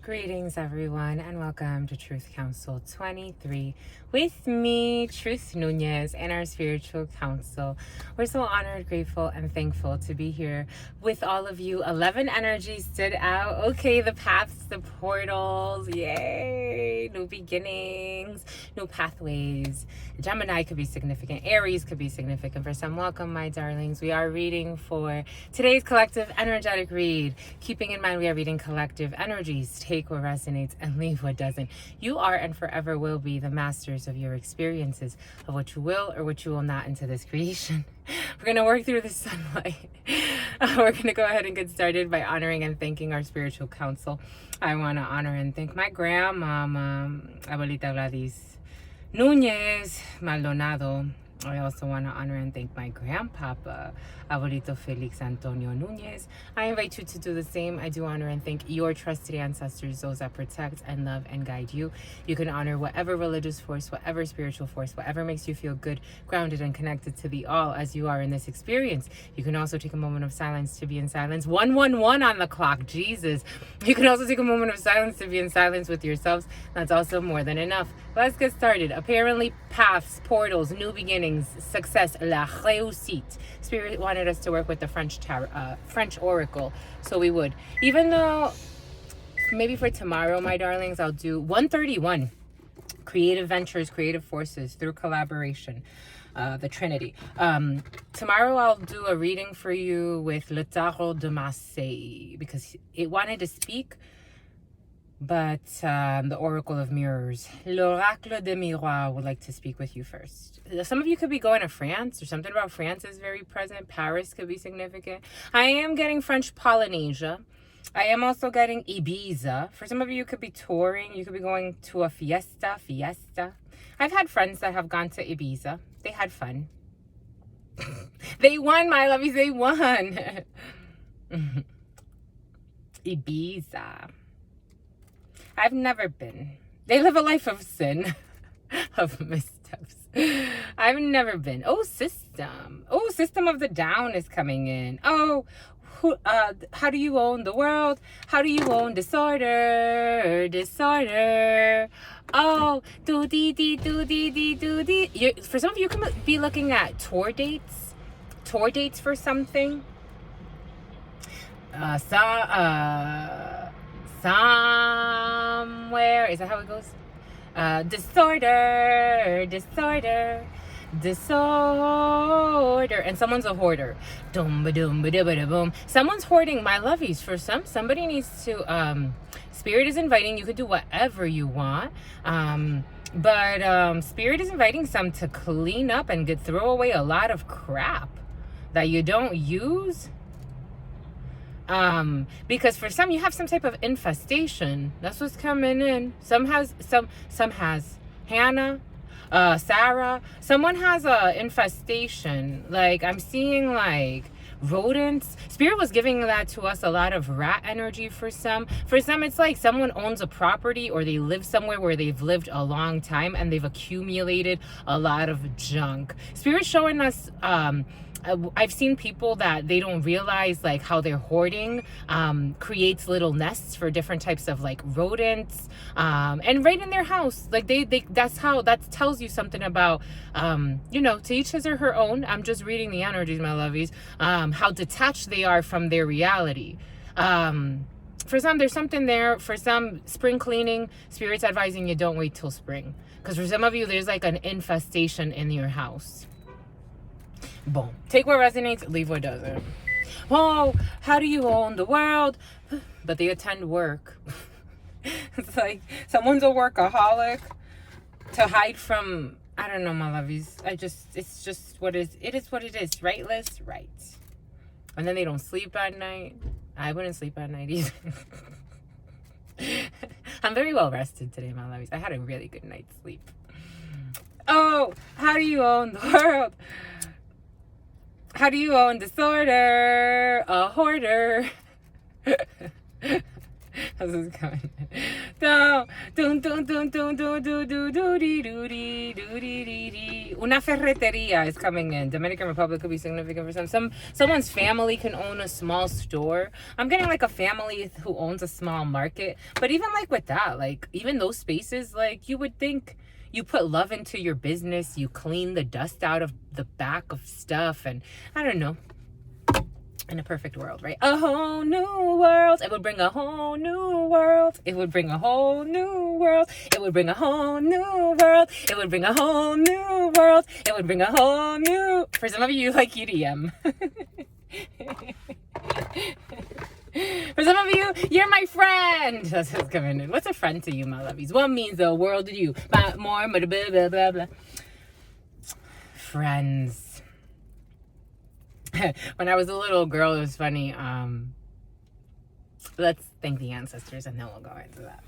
Greetings, everyone, and welcome to Truth Council 23 with me, Truth Nunez, and our spiritual council. We're so honored, grateful, and thankful to be here with all of you. 11 energies stood out. Okay, the paths, the portals, yay! New beginnings, new pathways. Gemini could be significant. Aries could be significant for some. Welcome, my darlings. We are reading for today's collective energetic read. Keeping in mind we are reading collective energies. Take what resonates and leave what doesn't. You are and forever will be the masters of your experiences, of what you will or what you will not into this creation. We're going to work through the sunlight. We're going to go ahead and get started by honoring and thanking our spiritual council. I want to honor and thank my grandmama, Abuelita Gladys Nunez Maldonado. I also want to honor and thank my grandpapa, Abuelito Felix Antonio Nunez. I invite you to do the same. I do honor and thank your trusted ancestors, those that protect and love and guide you. You can honor whatever religious force, whatever spiritual force, whatever makes you feel good, grounded, and connected to the all as you are in this experience. You can also take a moment of silence to be in silence. 111 on the clock, Jesus. You can also take a moment of silence to be in silence with yourselves. That's also more than enough. Let's get started. Apparently, paths, portals, new beginnings, success, la réussite. Spirit wanted us to work with the French oracle, so we would. Even though maybe for tomorrow, my darlings, I'll do 131. Creative ventures, creative forces through collaboration. The Trinity. Tomorrow I'll do a reading for you with Le Tarot de Marseille because it wanted to speak. But the Oracle of Mirrors, l'Oracle des Miroirs, would like to speak with you first. Some of you could be going to France, or something about France is very present. Paris could be significant. I am getting French Polynesia. I am also getting Ibiza. For some of you, could be touring. You could be going to a fiesta. I've had friends that have gone to Ibiza. They had fun. They won, my lovies. They won. Ibiza. I've never been. They live a life of sin, of missteps. I've never been. Oh, system. Oh, System of the Down is coming in. Oh, how do you own the world? How do you own disorder? Disorder. Oh, do-dee-dee. For some of you, you can be looking at tour dates. Tour dates for something. Somewhere, is that how it goes? Disorder, and someone's a hoarder. Boom. Someone's hoarding, my lovies. For somebody needs to. Spirit is inviting. You could do whatever you want. But Spirit is inviting some to clean up and throw away a lot of crap that you don't use. Because for some you have some type of infestation. That's what's coming in. Some has Hannah, Sarah. Someone has a infestation. Like I'm seeing like rodents. Spirit was giving that to us, a lot of rat energy for some. For some it's like someone owns a property or they live somewhere where they've lived a long time and they've accumulated a lot of junk. Spirit's showing us I've seen people that they don't realize like how they're hoarding creates little nests for different types of like rodents and right in their house. Like they that tells you something about to each his or her own. I'm just reading the energies, my lovies, how detached they are from their reality. For some there's something there. For some, spring cleaning, Spirit's advising you don't wait till spring, because for some of you there's like an infestation in your house. Boom. Take what resonates, leave what doesn't. Oh, how do you own the world? But they attend work. It's like someone's a workaholic to hide from, I don't know, my lovies. It's just what it is what it is. Right, Liz? Right. And then they don't sleep at night. I wouldn't sleep at night either. I'm very well rested today, my lovies. I had a really good night's sleep. Oh, how do you own the world? How do you own disorder? A hoarder. How's this going? Una ferreteria is coming in. Dominican Republic could be significant for someone's family can own a small store. I'm getting like a family who owns a small market. But even like with that, like even those spaces, like you would think you put love into your business, you clean the dust out of the back of stuff, and I don't know. In a perfect world, right? A whole new world. It would bring a whole new world. It would bring a whole new world. It would bring a whole new world. It would bring a whole new world. It would bring a whole new... For some of you, like EDM. For some of you, you're my friend. That's what's coming in. What's a friend to you, my lovies? What means the world to you? More, blah, blah, blah, blah. Friends. When I was a little girl, it was funny. Let's thank the ancestors and then we'll go into that.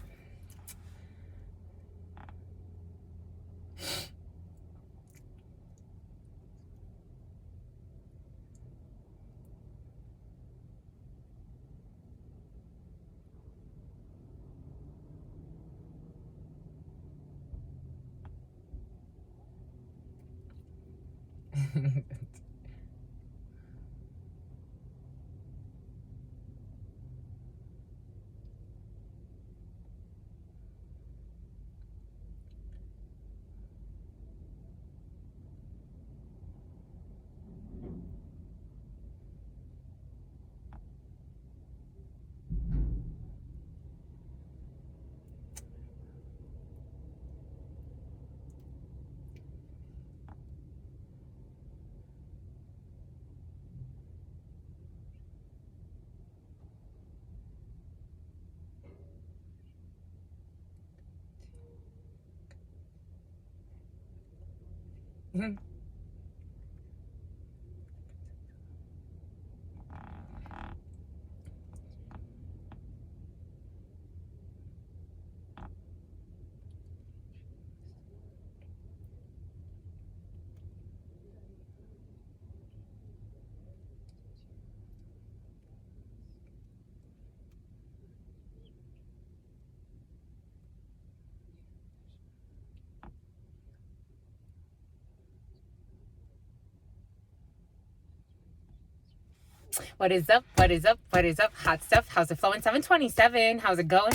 What is up? What is up? What is up? Hot stuff. How's it flowing? 727. How's it going?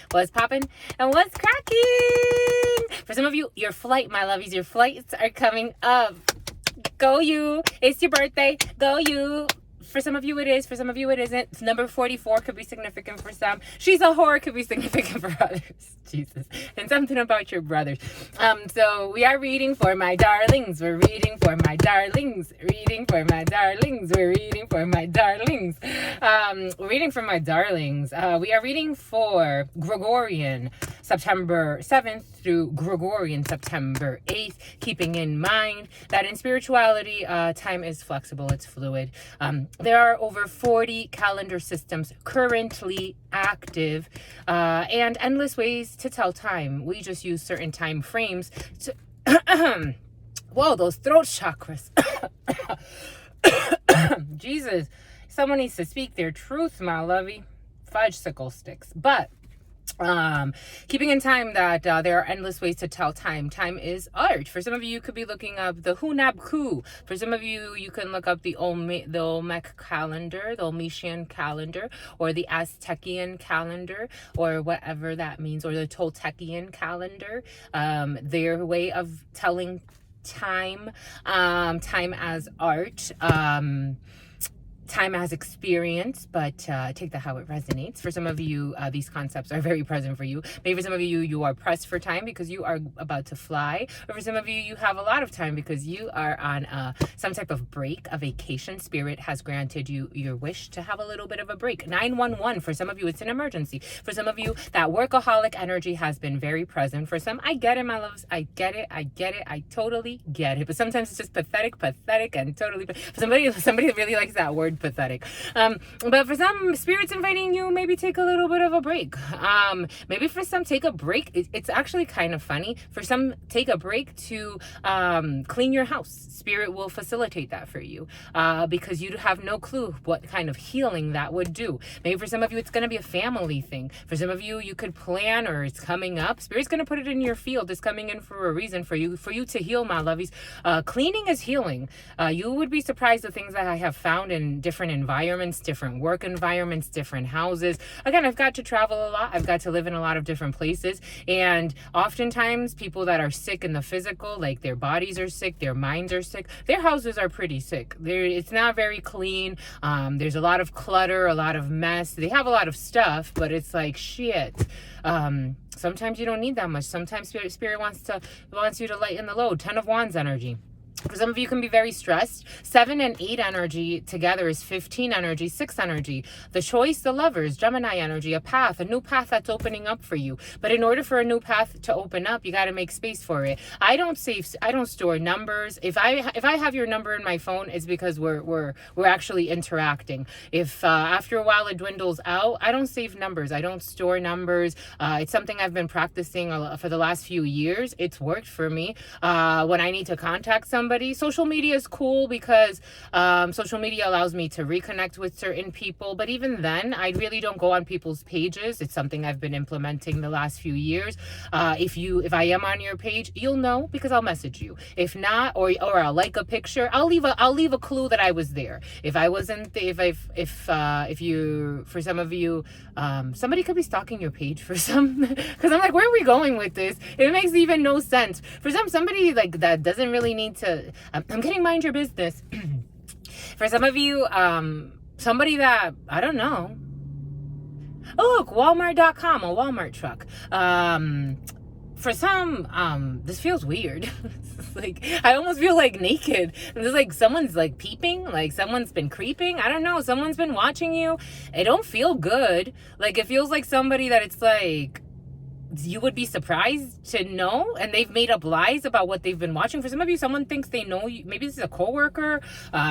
What's popping? And what's cracking? For some of you, your flight, my lovies, your flights are coming up. Go you. It's your birthday. Go you. For some of you it is, for some of you it isn't. Number 44 could be significant for some. She's a whore could be significant for others. Jesus. And something about your brothers. So we are reading for my darlings. We're reading for my darlings. Reading for my darlings. We're reading for my darlings. Reading for my darlings. We are reading for Gregorian September 7th through Gregorian September 8th, keeping in mind that in spirituality, time is flexible, it's fluid. There are over 40 calendar systems currently active and endless ways to tell time. We just use certain time frames to... Whoa, those throat chakras. Jesus, someone needs to speak their truth, my lovey. Fudge sickle sticks. But keeping in time that there are endless ways to tell time. Time is art. For some of you, you could be looking up the Hunab Ku. For some of you, you can look up the Olmec calendar, the Olmecian calendar, or the Aztecian calendar, or whatever that means, or the Toltecian calendar. Their way of telling time, time as art, time as experience, but take that how it resonates. For some of you, these concepts are very present for you. Maybe for some of you, you are pressed for time because you are about to fly. Or for some of you, you have a lot of time because you are on some type of break, a vacation. Spirit has granted you your wish to have a little bit of a break. 911, for some of you, it's an emergency. For some of you, that workaholic energy has been very present. For some, I get it, my loves. I get it. I totally get it. But sometimes it's just pathetic, and totally. For somebody really likes that word word pathetic. But for some, Spirit's inviting you, maybe take a little bit of a break. Maybe for some, take a break. It's actually kind of funny. For some, take a break to clean your house. Spirit will facilitate that for you because you have no clue what kind of healing that would do. Maybe for some of you, it's going to be a family thing. For some of you, you could plan, or it's coming up. Spirit's going to put it in your field. It's coming in for a reason for you to heal, my lovies. Cleaning is healing. You would be surprised the things that I have found in different environments, different work environments, different houses. Again, I've got to travel a lot. I've got to live in a lot of different places. And oftentimes people that are sick in the physical, like their bodies are sick, their minds are sick, their houses are pretty sick. It's not very clean. There's a lot of clutter, a lot of mess. They have a lot of stuff, but it's like shit. Sometimes you don't need that much. Sometimes Spirit wants you to lighten the load. 10 of Wands energy. For some of you can be very stressed. 7 and 8 energy together is 15 energy, 6 energy. The choice, the lovers, Gemini energy, a path, a new path that's opening up for you. But in order for a new path to open up, you got to make space for it. I don't store numbers. If I have your number in my phone, it's because we're actually interacting. If after a while it dwindles out, I don't save numbers. I don't store numbers. It's something I've been practicing for the last few years. It's worked for me. When I need to contact somebody, social media is cool because social media allows me to reconnect with certain people, but even then I really don't go on people's pages. It's something I've been implementing the last few years. If I am on your page, you'll know because I'll message you. If not, or I'll like a picture, I'll leave a clue that I was there. If I wasn't, if you, for some of you, somebody could be stalking your page for some, because I'm like, where are we going with this? It makes even no sense. For somebody like that doesn't really need to. I'm getting mind your business. For some of you, somebody that, I don't know. Oh, look, Walmart.com, a Walmart truck. For some, this feels weird. Like, I almost feel like naked. It's like someone's like peeping, like someone's been creeping. I don't know. Someone's been watching you. It don't feel good. Like, it feels like somebody that it's like, you would be surprised to know, and they've made up lies about what they've been watching. For some of you, someone thinks they know you. Maybe this is a coworker,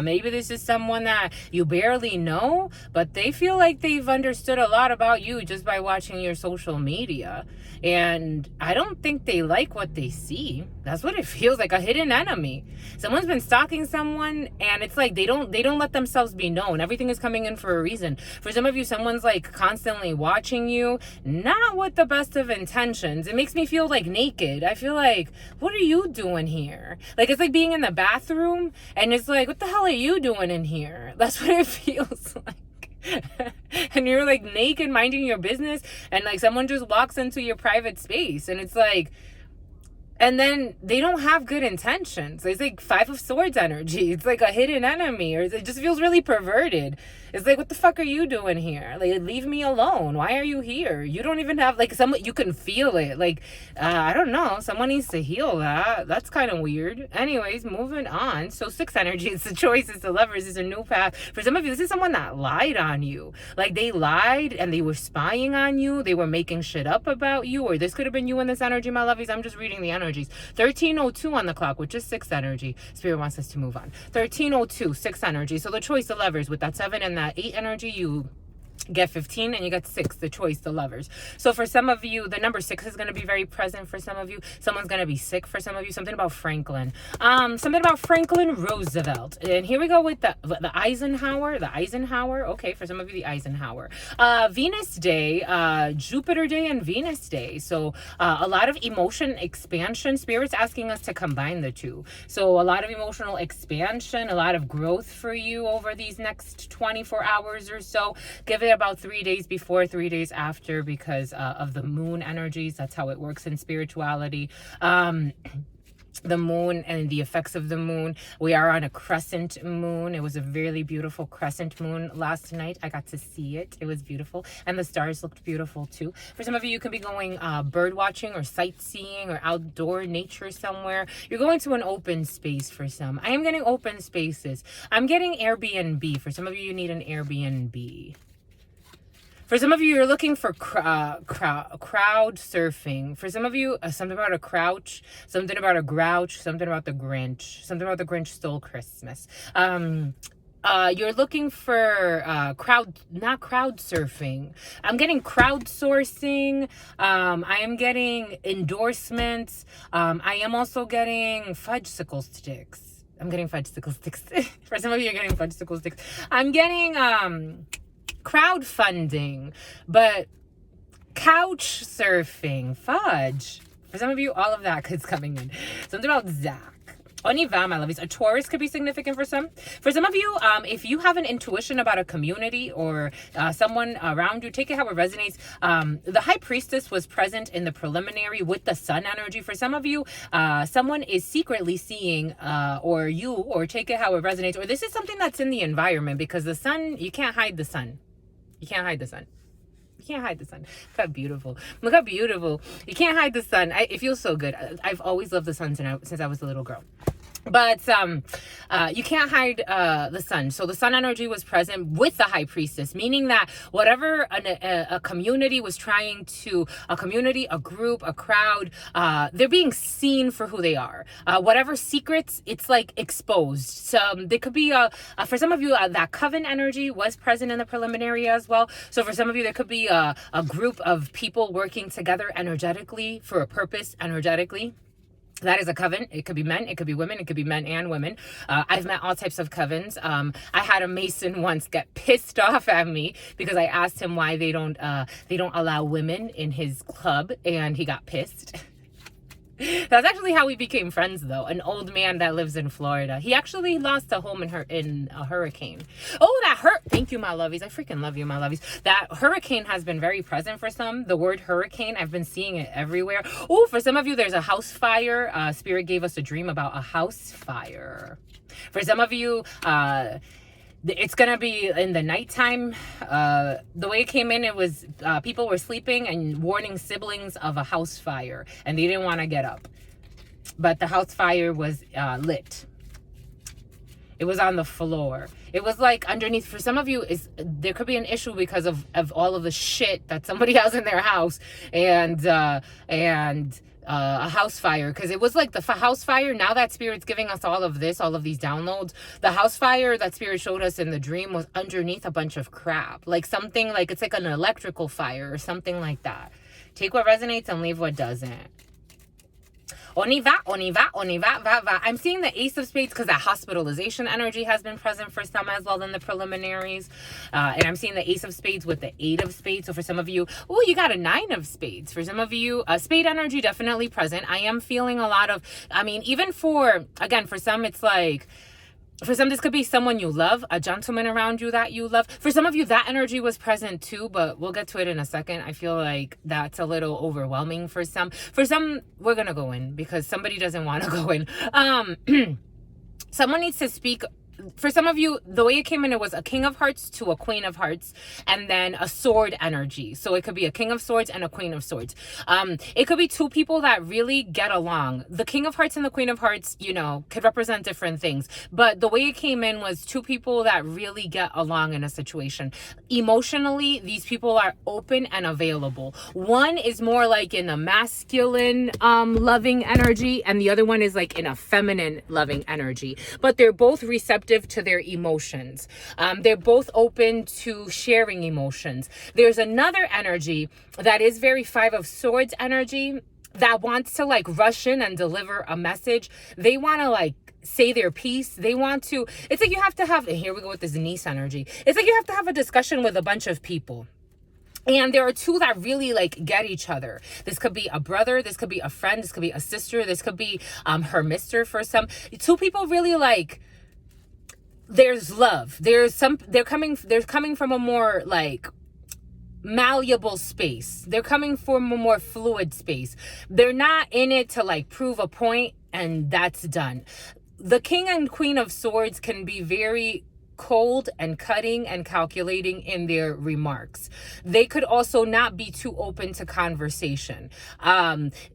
maybe this is someone that you barely know, but they feel like they've understood a lot about you just by watching your social media. And I don't think they like what they see. That's what it feels like, a hidden enemy. Someone's been stalking someone, and it's like they don't let themselves be known. Everything is coming in for a reason. For some of you, someone's like constantly watching you, not with the best of intentions. It makes me feel like naked. I feel like, what are you doing here? Like, it's like being in the bathroom, and it's like, what the hell are you doing in here? That's what it feels like. And you're like naked minding your business, and like someone just walks into your private space, and it's like, and then they don't have good intentions. It's like 5 of Swords energy. It's like a hidden enemy, or it just feels really perverted. It's like, what the fuck are you doing here? Like, leave me alone. Why are you here? You don't even have, like, you can feel it. Like, I don't know. Someone needs to heal that. That's kind of weird. Anyways, moving on. So 6 energy, it's the choice, it's the lovers, it's a new path. For some of you, this is someone that lied on you. Like, they lied and they were spying on you. They were making shit up about you, or this could have been you in this energy, my lovies. I'm just reading the energies. 1302 on the clock, which is 6 energy. Spirit wants us to move on. 1302, 6 energy. So the choice, the lovers, with that 7 and that 8 energy, you get 15 and you get 6, the choice, the lovers. So for some of you, the number 6 is going to be very present. For some of you, someone's going to be sick. For some of you, something about Franklin, Roosevelt. And here we go with the Eisenhower. Okay, for some of you, the Eisenhower. Venus day, Jupiter day, and Venus day. So a lot of emotion expansion. Spirit's asking us to combine the two. So a lot of emotional expansion, a lot of growth for you over these next 24 hours or so. Give it about 3 days before, 3 days after, because of the moon energies. That's how it works in spirituality. The moon and the effects of the moon. We are on a crescent moon. It was a really beautiful crescent moon last night. I got to see it. It was beautiful. And the stars looked beautiful too. For some of you, you can be going bird watching or sightseeing or outdoor nature somewhere. You're going to an open space for some. I am getting open spaces. I'm getting Airbnb. For some of you, you need an Airbnb. For some of you, you're looking for crowd surfing. For some of you, something about a crouch, something about a grouch, something about the Grinch, something about the Grinch stole Christmas. you're looking for not crowd surfing. I'm getting crowdsourcing. I am getting endorsements. I am also getting fudgesicle sticks. I'm getting fudgesicle sticks. For some of you, you're getting fudgesicle sticks. I'm getting crowdfunding, but couch surfing, fudge. For some of you, all of that is coming in. Something about Zach. Oniva, my lovies. A Taurus could be significant for some. For some of you, if you have an intuition about a community or someone around you, take it how it resonates. The High Priestess was present in the preliminary with the Sun energy. For some of you, someone is secretly seeing or take it how it resonates. Or this is something that's in the environment, because the Sun, you can't hide the Sun. You can't hide the Sun. You can't hide the Sun. Look how beautiful. Look how beautiful. You can't hide the Sun. It feels so good. I've always loved the Sun since I was a little girl. But you can't hide the Sun. So the Sun energy was present with the High Priestess, meaning that whatever a community was trying to, a community, a group, a crowd, they're being seen for who they are. Whatever secrets, it's like exposed. So there could be, for some of you, that coven energy was present in the preliminary as well. So for some of you, there could be a group of people working together energetically for a purpose, energetically. That is a coven. It could be men, it could be women, it could be men and women. I've met all types of covens. I had a Mason once get pissed off at me because I asked him why they don't allow women in his club, and he got pissed. That's actually how we became friends, though. An old man that lives in Florida. He actually lost a home in a hurricane. Oh, that hurt. Thank you, my lovies. I freaking love you, my lovies. That hurricane has been very present for some. The word hurricane, I've been seeing it everywhere. Oh, for some of you, there's a house fire. Spirit gave us a dream about a house fire. For some of you, it's gonna be in the nighttime. The way it came in, it was people were sleeping and warning siblings of a house fire, and they didn't want to get up. But the house fire was lit. It was on the floor. It was like underneath. For some of you, there could be an issue because of all of the shit that somebody has in their house, and a house fire, because it was like the house fire. Now that Spirit's giving us all of these downloads, the house fire that Spirit showed us in the dream was underneath a bunch of crap, like something like it's like an electrical fire or something like that. Take what resonates and leave what doesn't. Oniva. I'm seeing the Ace of Spades because that hospitalization energy has been present for some as well in the preliminaries. And I'm seeing the Ace of Spades with the 8 of Spades. So for some of you, oh, you got a 9 of Spades. For some of you, spade energy definitely present. I am feeling a lot of, even for some, it's like, for some, this could be someone you love, a gentleman around you that you love. For some of you, that energy was present too, but we'll get to it in a second. I feel like that's a little overwhelming for some. For some, we're going to go in because somebody doesn't want to go in. Someone needs to speak. For some of you, the way it came in, it was a King of Hearts to a Queen of Hearts, and then a sword energy. So it could be a King of Swords and a Queen of Swords. It could be two people that really get along. The King of Hearts and the Queen of Hearts, could represent different things. But the way it came in was two people that really get along in a situation. Emotionally, these people are open and available. One is more like in a masculine, loving energy, and the other one is like in a feminine, loving energy. But they're both receptive to their emotions. They're both open to sharing emotions. There's another energy that is very 5 of Swords energy that wants to like rush in and deliver a message. They want to like say their piece. They want to, it's like you have to have, and here we go with this niece energy. It's like you have to have a discussion with a bunch of people. And there are two that really like get each other. This could be a brother, this could be a friend, this could be a sister, this could be her mister for some. Two people really like, there's love. They're coming from a more like malleable space. They're coming from a more fluid space. They're not in it to like prove a point and that's done. The King and Queen of Swords can be very cold and cutting and calculating in their remarks. They could also not be too open to conversation.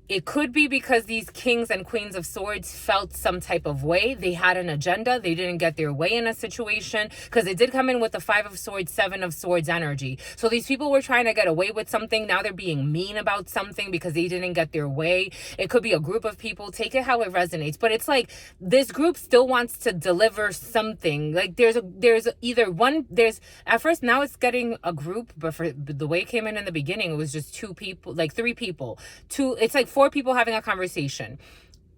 It could be because these Kings and Queens of Swords felt some type of way. They had an agenda. They didn't get their way in a situation because it did come in with the 5 of Swords, 7 of Swords energy. So these people were trying to get away with something. Now they're being mean about something because they didn't get their way. It could be a group of people. Take it how it resonates. But it's like this group still wants to deliver something. Like there's a there's either one, there's at first, now it's getting a group, but for the way it came in the beginning, it was just 2 people, like 3 people, it's like 4 people having a conversation.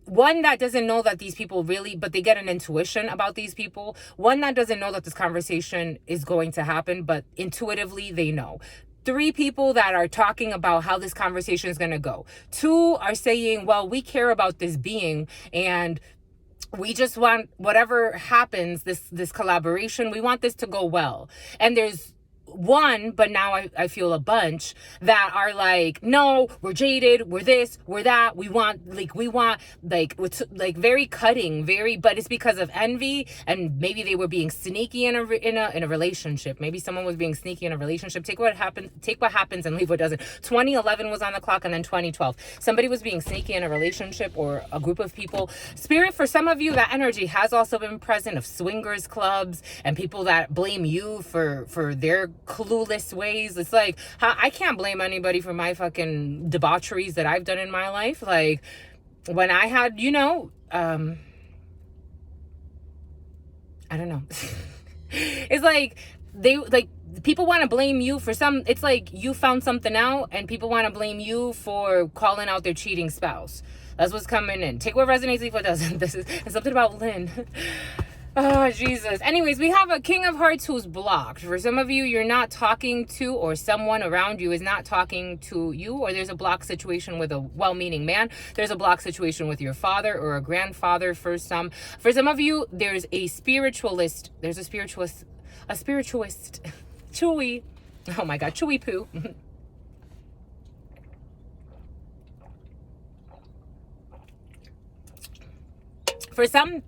One that doesn't know that these people really, but they get an intuition about these people. One that doesn't know that this conversation is going to happen, but intuitively they know. 3 people that are talking about how this conversation is going to go. 2 are saying, well, we care about this being and we just want whatever happens, this collaboration, we want this to go well. And there's 1, but now I feel a bunch that are like, no, we're jaded, we're this, we're that, we want very cutting, but it's because of envy, and maybe they were being sneaky in a relationship. Maybe someone was being sneaky in a relationship. Take what happens and leave what doesn't. 2011 was on the clock, and then 2012. Somebody was being sneaky in a relationship, or a group of people. Spirit, for some of you, that energy has also been present, of swingers clubs and people that blame you for their clueless ways. It's like, I can't blame anybody for my fucking debaucheries that I've done in my life. Like, when I had, I don't know. It's like, people want to blame you for it's like you found something out and people want to blame you for calling out their cheating spouse. That's what's coming in. Take what resonates, leave what doesn't. This is something about Lynn. Oh, Jesus. Anyways, we have a King of Hearts who's blocked. For some of you, you're not talking to, or someone around you is not talking to you, or there's a block situation with a well-meaning man. There's a block situation with your father or a grandfather for some. For some of you, there's a spiritualist. There's a spiritualist. Chewy. Oh my God, chewy poo. For some,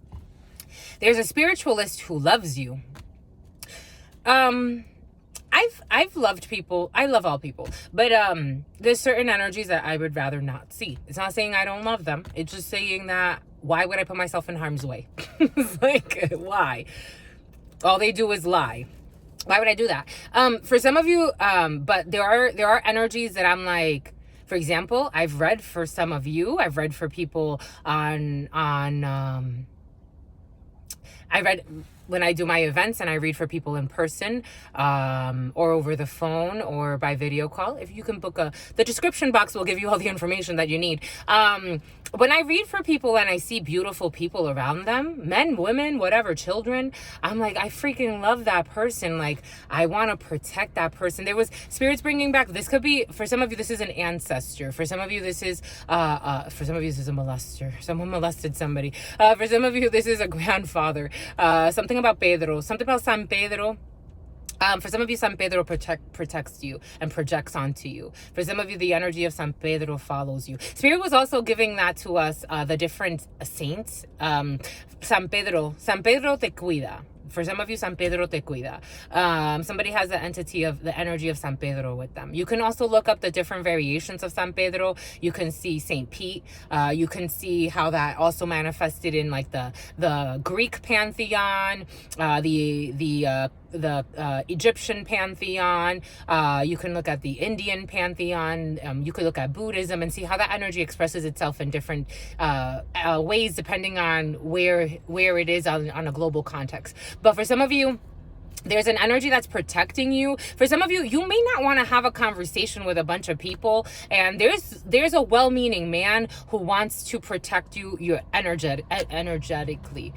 there's a spiritualist who loves you. I've loved people. I love all people, but there's certain energies that I would rather not see. It's not saying I don't love them. It's just saying that, why would I put myself in harm's way? It's like, why? All they do is lie. Why would I do that? For some of you, but there are energies that I'm like, for example, I've read for some of you. I've read for people I read when I do my events, and I read for people in person, or over the phone, or by video call. If you can book the description box will give you all the information that you need. When I read for people and I see beautiful people around them, men, women, whatever, children, I'm like, I freaking love that person. Like, I want to protect that person. There was spirits bringing back, this could be, for some of you, this is an ancestor. For some of you, this is a molester. Someone molested somebody. For some of you, this is a grandfather. Something about Pedro, something about San Pedro. For some of you, San Pedro protects you and projects onto you. For some of you, the energy of San Pedro follows you. Spirit was also giving that to us, the different saints. San Pedro te cuida. For some of you, San Pedro te cuida. Somebody has the entity of the energy of San Pedro with them. You can also look up the different variations of San Pedro. You can see Saint Pete. You can see how that also manifested in like the Greek pantheon, the Egyptian pantheon. You can look at the Indian pantheon. You could look at Buddhism and see how that energy expresses itself in different ways depending on where it is on a global context. But for some of you, there's an energy that's protecting you. For some of you, you may not want to have a conversation with a bunch of people, and there's a well-meaning man who wants to protect you energetically.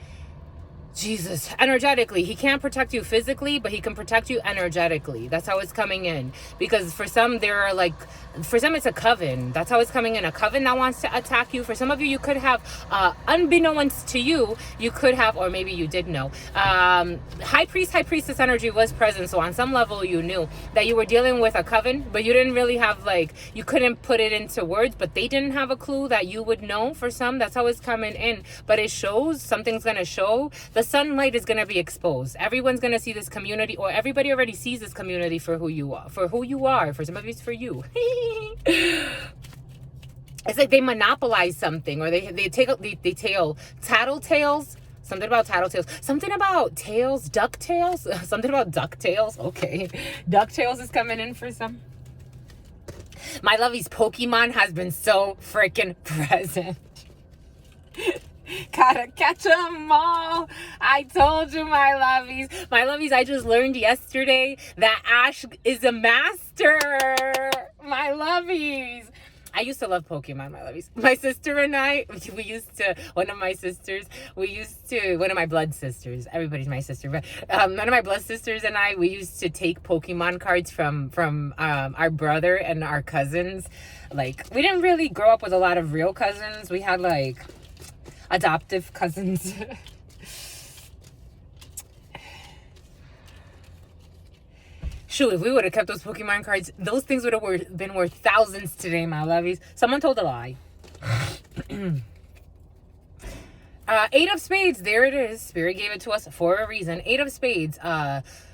Jesus, energetically. He can't protect you physically, but he can protect you energetically. That's how it's coming in. Because for some, for some it's a coven. That's how it's coming in. A coven that wants to attack you. For some of you, you could have, unbeknownst to you, you could have, or maybe you did know, high priestess energy was present. So on some level, you knew that you were dealing with a coven, but you didn't really have, you couldn't put it into words, but they didn't have a clue that you would know. For some, that's how it's coming in. But it shows, something's going to show. The sunlight is going to be exposed. Everyone's going to see this community, or everybody already sees this community for who you are. For some of you, it's for you. It's like they monopolize something, or they tattletales. Something about tattletales. Something about tails, ducktails. Something about ducktails. Okay. Ducktails is coming in for some. My lovey's Pokemon has been so freaking present. Gotta catch them all. I told you, my lovies. My lovies, I just learned yesterday that Ash is a master. My lovies. I used to love Pokemon, my lovies. My sister and I, one of my blood sisters, everybody's my sister, but one of my blood sisters and I, we used to take Pokemon cards from our brother and our cousins. Like, we didn't really grow up with a lot of real cousins. We had, like, adoptive cousins. Shoot, if we would have kept those Pokemon cards, those things would have been worth thousands today, my lovies. Someone told a lie. Eight of Spades, there it is. Spirit gave it to us for a reason. Eight of Spades,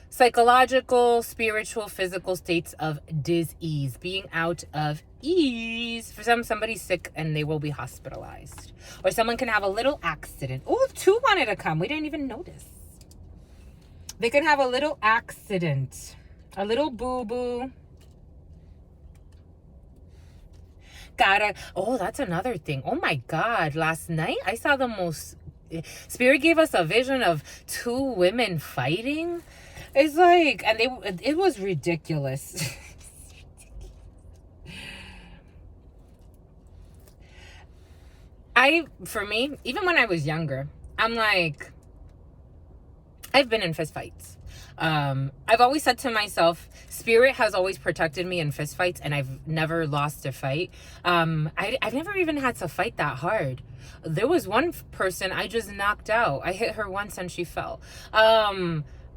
psychological, spiritual, physical states of dis-ease, being out of ease. For somebody's sick and they will be hospitalized. Or someone can have a little accident. Oh, two wanted to come. We didn't even notice. They can have a little accident. A little boo-boo. Oh, that's another thing. Oh my God. Last night, I saw the most... Spirit gave us a vision of two women fighting. It's like... And it was ridiculous. For me, even when I was younger, I'm like... I've been in fist fights. I've always said to myself, Spirit has always protected me in fist fights, and I've never lost a fight. I've never even had to fight that hard. There was one person I just knocked out. I hit her once and she fell.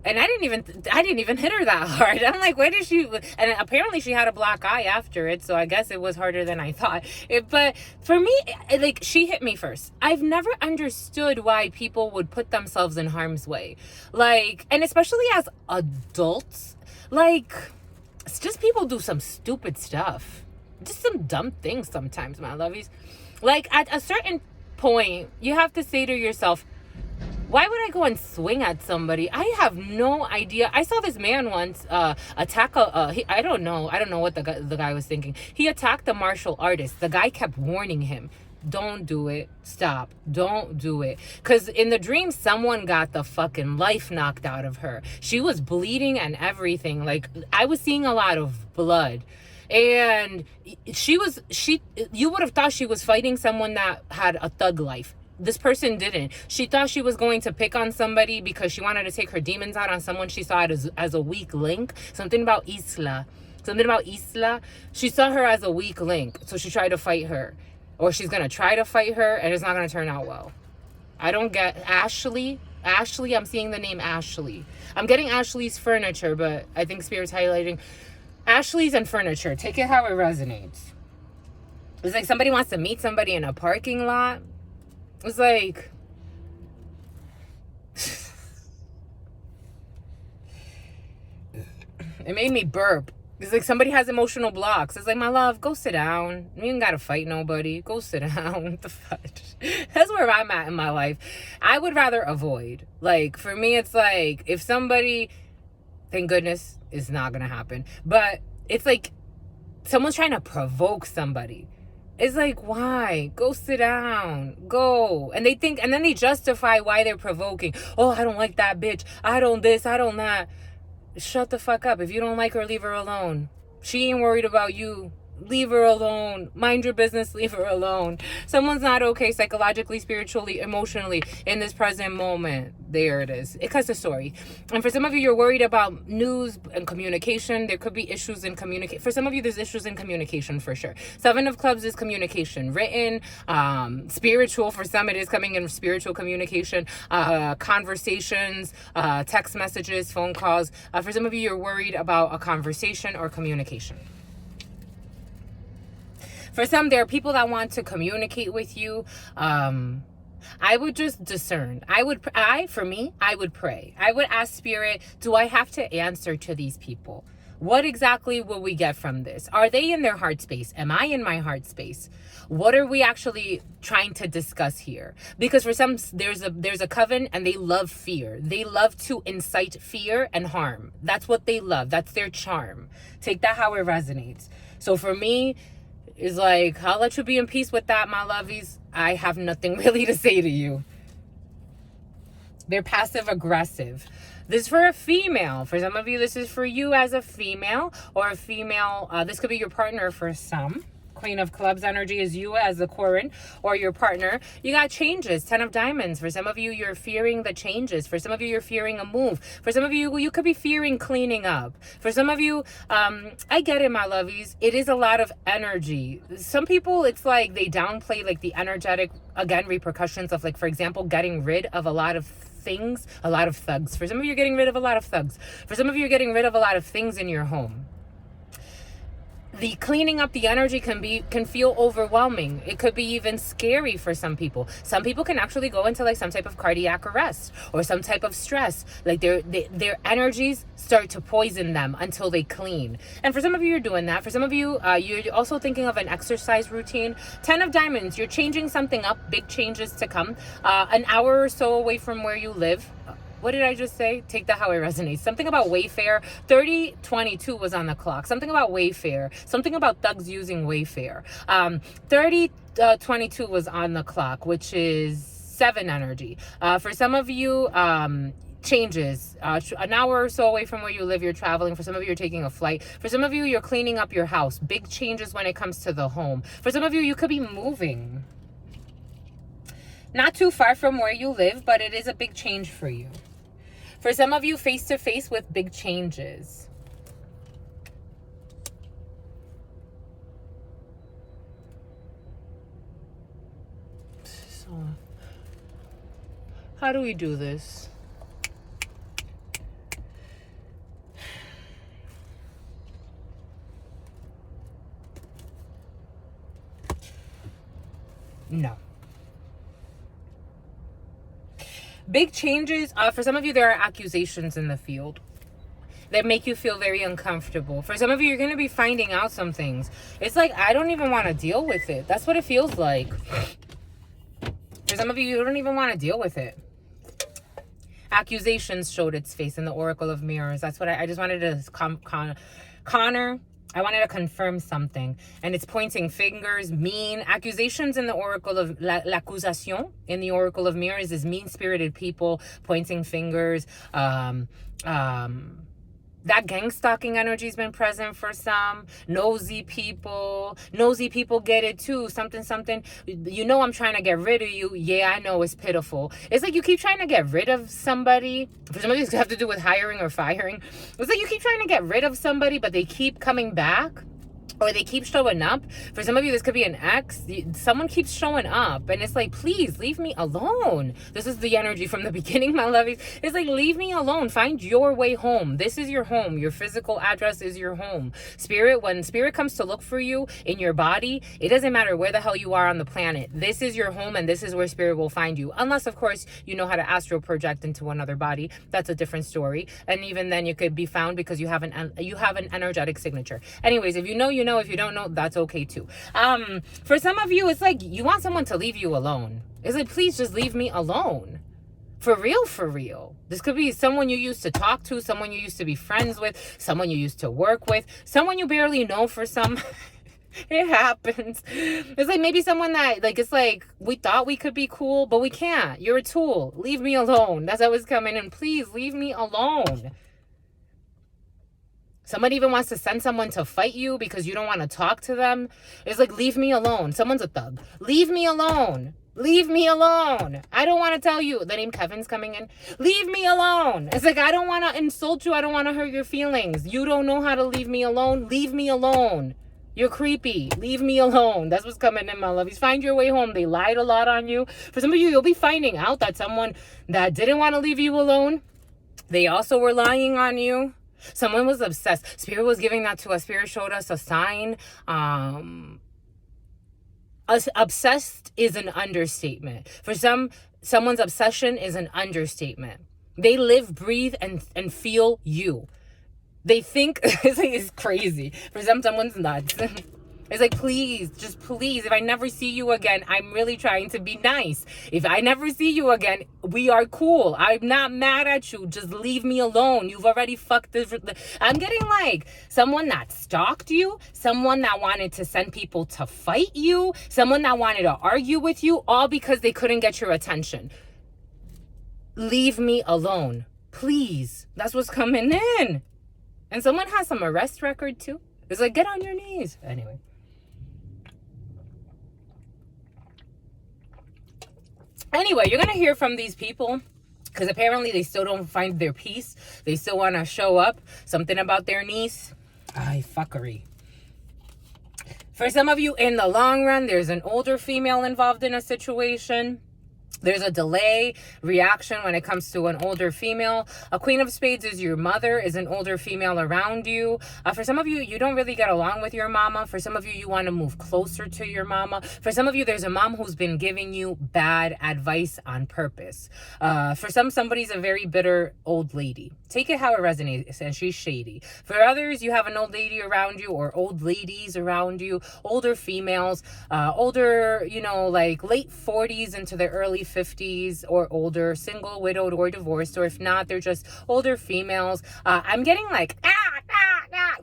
And I didn't even hit her that hard. I'm like, where did she? And apparently she had a black eye after it, so I guess it was harder than I thought. But for me, like, she hit me first. I've never understood why people would put themselves in harm's way. Like, and especially as adults, like, it's just people do some stupid stuff. Just some dumb things sometimes, my lovies. Like, at a certain point, you have to say to yourself, why would I go and swing at somebody? I have no idea. I saw this man once attack I don't know what the guy was thinking. He attacked the martial artist. The guy kept warning him, don't do it. Stop. Don't do it. Because in the dream, someone got the fucking life knocked out of her. She was bleeding and everything. Like, I was seeing a lot of blood. And you would have thought she was fighting someone that had a thug life. This person didn't. She thought she was going to pick on somebody because she wanted to take her demons out on someone she saw as a weak link. Something about Isla. She saw her as a weak link. So she tried to fight her. Or she's going to try to fight her, and it's not going to turn out well. I don't get... Ashley, I'm seeing the name Ashley. I'm getting Ashley's furniture, but I think Spirit's highlighting Ashley's and furniture. Take it how it resonates. It's like somebody wants to meet somebody in a parking lot. It's like... It made me burp. It's like somebody has emotional blocks. It's like, my love, go sit down. You ain't gotta fight nobody. Go sit down. What the fudge? That's where I'm at in my life. I would rather avoid. Like, for me, it's like, if somebody... Thank goodness, it's not gonna happen. But it's like, someone's trying to provoke somebody. It's like, why? Go sit down. Go. And then they justify why they're provoking. Oh, I don't like that bitch. I don't this, I don't that. Shut the fuck up. If you don't like her, leave her alone. She ain't worried about you. Leave her alone. Mind your business. Leave her alone. Someone's not okay psychologically, spiritually, emotionally in this present moment. There it is. It cuts the story. And for some of you, you're worried about news and communication. There could be issues in communication. For some of you, there's issues in communication for sure. Seven of Clubs is communication. Written, spiritual. For some, it is coming in spiritual communication. Conversations, text messages, phone calls. For some of you, you're worried about a conversation or communication. For some, there are people that want to communicate with you. I would just discern. For me, I would pray. I would ask Spirit, do I have to answer to these people? What exactly will we get from this? Are they in their heart space? Am I in my heart space? What are we actually trying to discuss here? Because for some, there's a coven and they love fear. They love to incite fear and harm. That's what they love. That's their charm. Take that how it resonates. So for me, it's like, I'll let you be in peace with that, my lovies. I have nothing really to say to you. They're passive aggressive. This is for a female. For some of you, this is for you as a female or a female. This could be your partner for some. Queen of Clubs energy is you as the Corin or your partner. You got changes. 10 of Diamonds. For some of you, you're fearing the changes. For some of you, you're fearing a move. For some of you, you could be fearing cleaning up. For some of you, I get it, my lovies. It is a lot of energy. Some people, it's like they downplay like the energetic, again, repercussions of, like, for example, getting rid of a lot of things, a lot of thugs. For some of you, you're getting rid of a lot of thugs. For some of you, you're getting rid of a lot of things in your home. The cleaning up the energy can feel overwhelming. It could be even scary for some people. Some people can actually go into like some type of cardiac arrest or some type of stress. Like their energies start to poison them until they clean. And for some of you, you're doing that. For some of you, you're also thinking of an exercise routine. 10 of Diamonds, you're changing something up, big changes to come. An hour or so away from where you live. What did I just say? Take that how it resonates. Something about Wayfair. 3022 was on the clock. Something about Wayfair. Something about thugs using Wayfair. 3022 was on the clock, which is 7 energy. For some of you, changes. An hour or so away from where you live, you're traveling. For some of you, you're taking a flight. For some of you, you're cleaning up your house. Big changes when it comes to the home. For some of you, you could be moving. Not too far from where you live, but it is a big change for you. For some of you, face to face with big changes. So, how do we do this? No. Big changes. For some of you, there are accusations in the field that make you feel very uncomfortable. For some of you, you're going to be finding out some things. It's like, I don't even want to deal with it. That's what it feels like. For some of you, you don't even want to deal with it. Accusations showed its face in the Oracle of Mirrors. That's what I just wanted to Connor. I wanted to confirm something. And it's pointing fingers, mean. Accusations in the Oracle of l'accusation, in the Oracle of Mirrors, is mean-spirited people pointing fingers. That gang-stalking energy has been present for some. Nosy people. Nosy people get it too. Something. You know I'm trying to get rid of you. Yeah, I know, it's pitiful. It's like you keep trying to get rid of somebody. For some of you, it's have to do with hiring or firing. It's like you keep trying to get rid of somebody, but they keep coming back. Or they keep showing up. For some of you, this could be an ex. Someone keeps showing up. And it's like, please, leave me alone. This is the energy from the beginning, my lovies. It's like, leave me alone. Find your way home. This is your home. Your physical address is your home. Spirit, when Spirit comes to look for you in your body, it doesn't matter where the hell you are on the planet. This is your home, and this is where Spirit will find you. Unless, of course, you know how to astral project into another body. That's a different story. And even then, you could be found because you have an energetic signature. Anyways, if you know, you know. If you don't know, that's okay too. For some of you, it's like you want someone to leave you alone. It's like, please just leave me alone. For real. This could be someone you used to talk to, someone you used to be friends with, someone you used to work with, someone you barely know for some. It happens. It's like maybe someone that, like, it's like we thought we could be cool, but we can't. You're a tool. Leave me alone. That's how it's coming in. Please leave me alone. Someone even wants to send someone to fight you because you don't want to talk to them. It's like, leave me alone. Someone's a thug. Leave me alone. Leave me alone. I don't want to tell you. The name Kevin's coming in. Leave me alone. It's like, I don't want to insult you. I don't want to hurt your feelings. You don't know how to leave me alone. Leave me alone. You're creepy. Leave me alone. That's what's coming in, my lovies. Find your way home. They lied a lot on you. For some of you, you'll be finding out that someone that didn't want to leave you alone, they also were lying on you. Someone was obsessed. Spirit was giving that to us. Spirit showed us a sign. Obsessed is an understatement. For someone's obsession is an understatement. They live, breathe, and feel you. They think it's crazy. For someone's nuts. It's like, please, just please, if I never see you again, I'm really trying to be nice. If I never see you again, we are cool. I'm not mad at you. Just leave me alone. You've already fucked this. I'm getting like someone that stalked you, someone that wanted to send people to fight you, someone that wanted to argue with you, all because they couldn't get your attention. leave me alone. Please. That's what's coming in. And someone has some arrest record too. It's like, get on your knees. Anyway. You're going to hear from these people because apparently they still don't find their peace. They still want to show up. Something about their niece. Ay, fuckery. For some of you, in the long run, there's an older female involved in a situation. There's a delay reaction when it comes to an older female. A Queen of Spades is your mother, is an older female around you. For some of you, you don't really get along with your mama. For some of you, you want to move closer to your mama. For some of you, there's a mom who's been giving you bad advice on purpose. For somebody's a very bitter old lady. Take it how it resonates, and she's shady. For others, you have an old lady around you or old ladies around you, older females, older, like late 40s into the early 50s or older, single, widowed, or divorced, or if not, they're just older females. I'm getting like,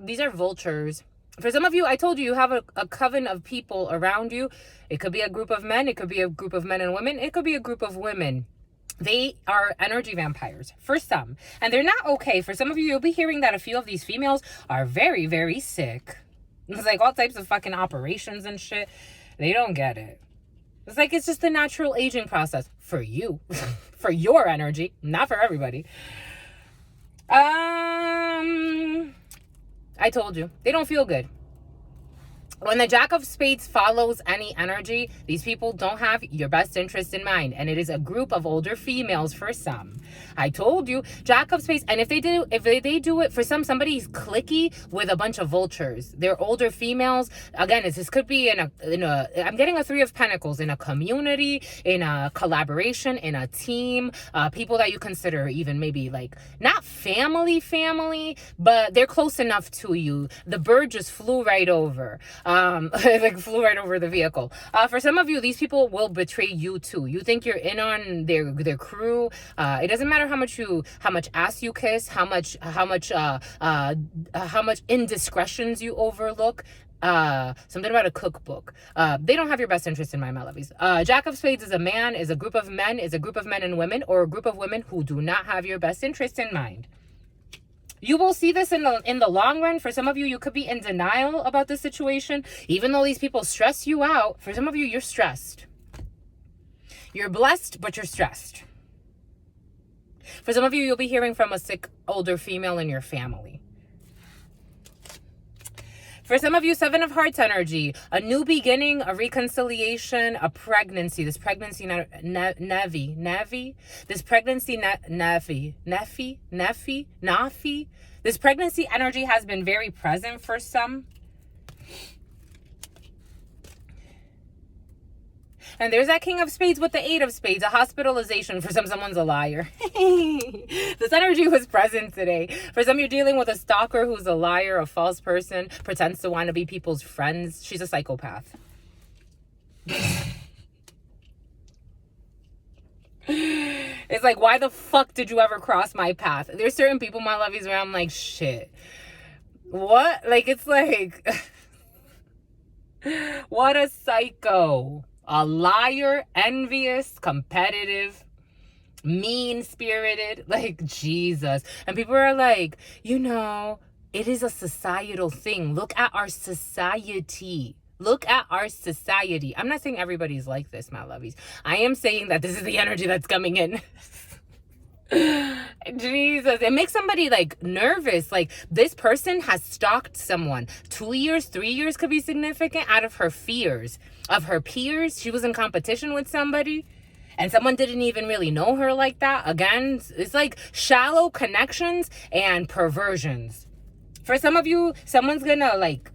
these are vultures. For some of you, I told you, you have a coven of people around you. It could be a group of men. It could be a group of men and women. It could be a group of women. They are energy vampires for some, and they're not okay. For some of you, you'll be hearing that a few of these females are very, very sick. It's like all types of fucking operations and shit. They don't get it. It's like it's just the natural aging process for you, for your energy, not for everybody. I told you, they don't feel good. When the Jack of Spades follows any energy, these people don't have your best interest in mind. And it is a group of older females for some. I told you, Jack of Spades. And if they do it for somebody's cliquey with a bunch of vultures. They're older females. Again, this could be in a I'm getting a 3 of Pentacles, in a community, in a collaboration, in a team, people that you consider even maybe like not family, but they're close enough to you. The bird just flew right over. Like flew right over the vehicle. For some of you, these people will betray you too. You think you're in on their crew. It doesn't matter how much ass you kiss, how much indiscretions you overlook. Something about a cookbook. They don't have your best interest in mind, my lovies. Jack of Spades is a man, is a group of men and women, or a group of women who do not have your best interest in mind. You will see this in the long run. For some of you, you could be in denial about the situation. Even though these people stress you out, for some of you, you're stressed. You're blessed, but you're stressed. For some of you, you'll be hearing from a sick older female in your family. For some of you, 7 of Hearts energy, a new beginning, a reconciliation, a pregnancy. This pregnancy, This pregnancy energy has been very present for some. And there's that King of Spades with the 8 of Spades, a hospitalization. For someone's a liar. This energy was present today. For some, you're dealing with a stalker who's a liar, a false person, pretends to want to be people's friends. She's a psychopath. It's like, why the fuck did you ever cross my path? There's certain people, my lovies, where I'm like, shit. What? Like, it's like, what a psycho. A liar, envious, competitive, mean-spirited, like Jesus. And people are like, it is a societal thing. Look at our society. Look at our society. I'm not saying everybody's like this, my lovies. I am saying that this is the energy that's coming in. Jesus, it makes somebody like nervous. Like, this person has stalked someone. 2 years, 3 years could be significant out of her fears of her peers. She was in competition with somebody and someone didn't even really know her like that. Again, it's like shallow connections and perversions. For some of you, someone's gonna like,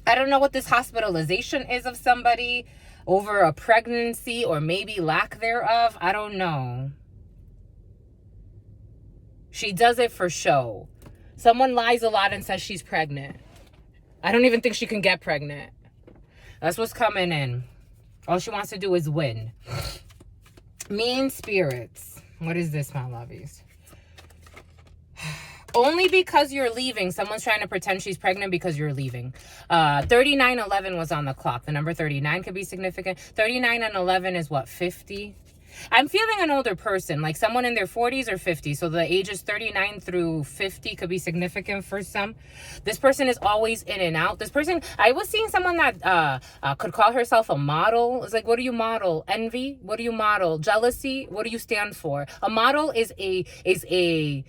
I don't know what this hospitalization is of somebody over a pregnancy or maybe lack thereof. I don't know. She does it for show. Someone lies a lot and says she's pregnant. I don't even think she can get pregnant. That's what's coming in. All she wants to do is win. Mean spirits. What is this, my lovies? Only because you're leaving. Someone's trying to pretend she's pregnant because you're leaving. 3911 was on the clock. The number 39 could be significant. 39 and 11 is what, 50? I'm feeling an older person, like someone in their 40s or 50s. So the ages 39 through 50 could be significant for some. This person is always in and out. This person, I was seeing someone that could call herself a model. It's like, what do you model? Envy? What do you model? Jealousy? What do you stand for? A model is an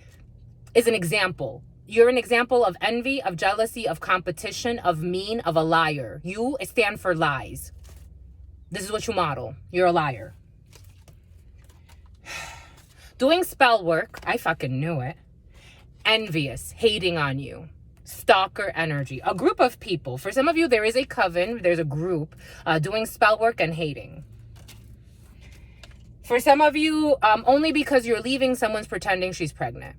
example. You're an example of envy, of jealousy, of competition, of mean, of a liar. You stand for lies. This is what you model. You're a liar. Doing spell work, I fucking knew it. Envious, hating on you. Stalker energy. A group of people. For some of you, there is a coven. There's a group doing spell work and hating. For some of you, only because you're leaving, someone's pretending she's pregnant.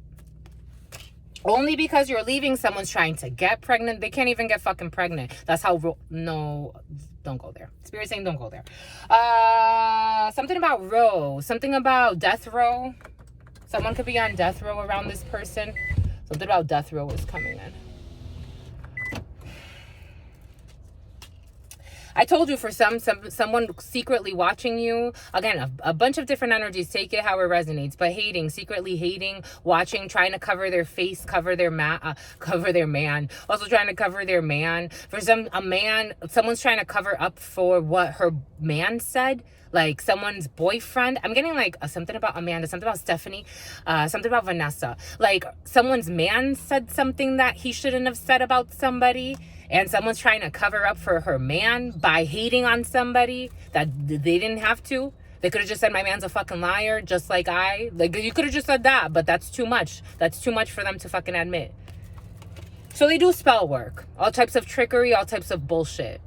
Only because you're leaving, someone's trying to get pregnant. They can't even get fucking pregnant. That's how... No, don't go there. Spirit saying don't go there. Something about row. Something about death row. Someone could be on death row around this person. Something about death row is coming in. I told you, for someone secretly watching you. Again, a bunch of different energies. Take it how it resonates. But hating, secretly hating, watching, trying to cover their face, cover their man. Also trying to cover their man. For someone's trying to cover up for what her man said. Like someone's boyfriend. I'm getting like something about Amanda, something about Stephanie, something about Vanessa. Like someone's man said something that he shouldn't have said about somebody. And someone's trying to cover up for her man by hating on somebody that they didn't have to. They could have just said, my man's a fucking liar, just like I. Like, you could have just said that, but that's too much. That's too much for them to fucking admit. So they do spell work. All types of trickery, all types of bullshit.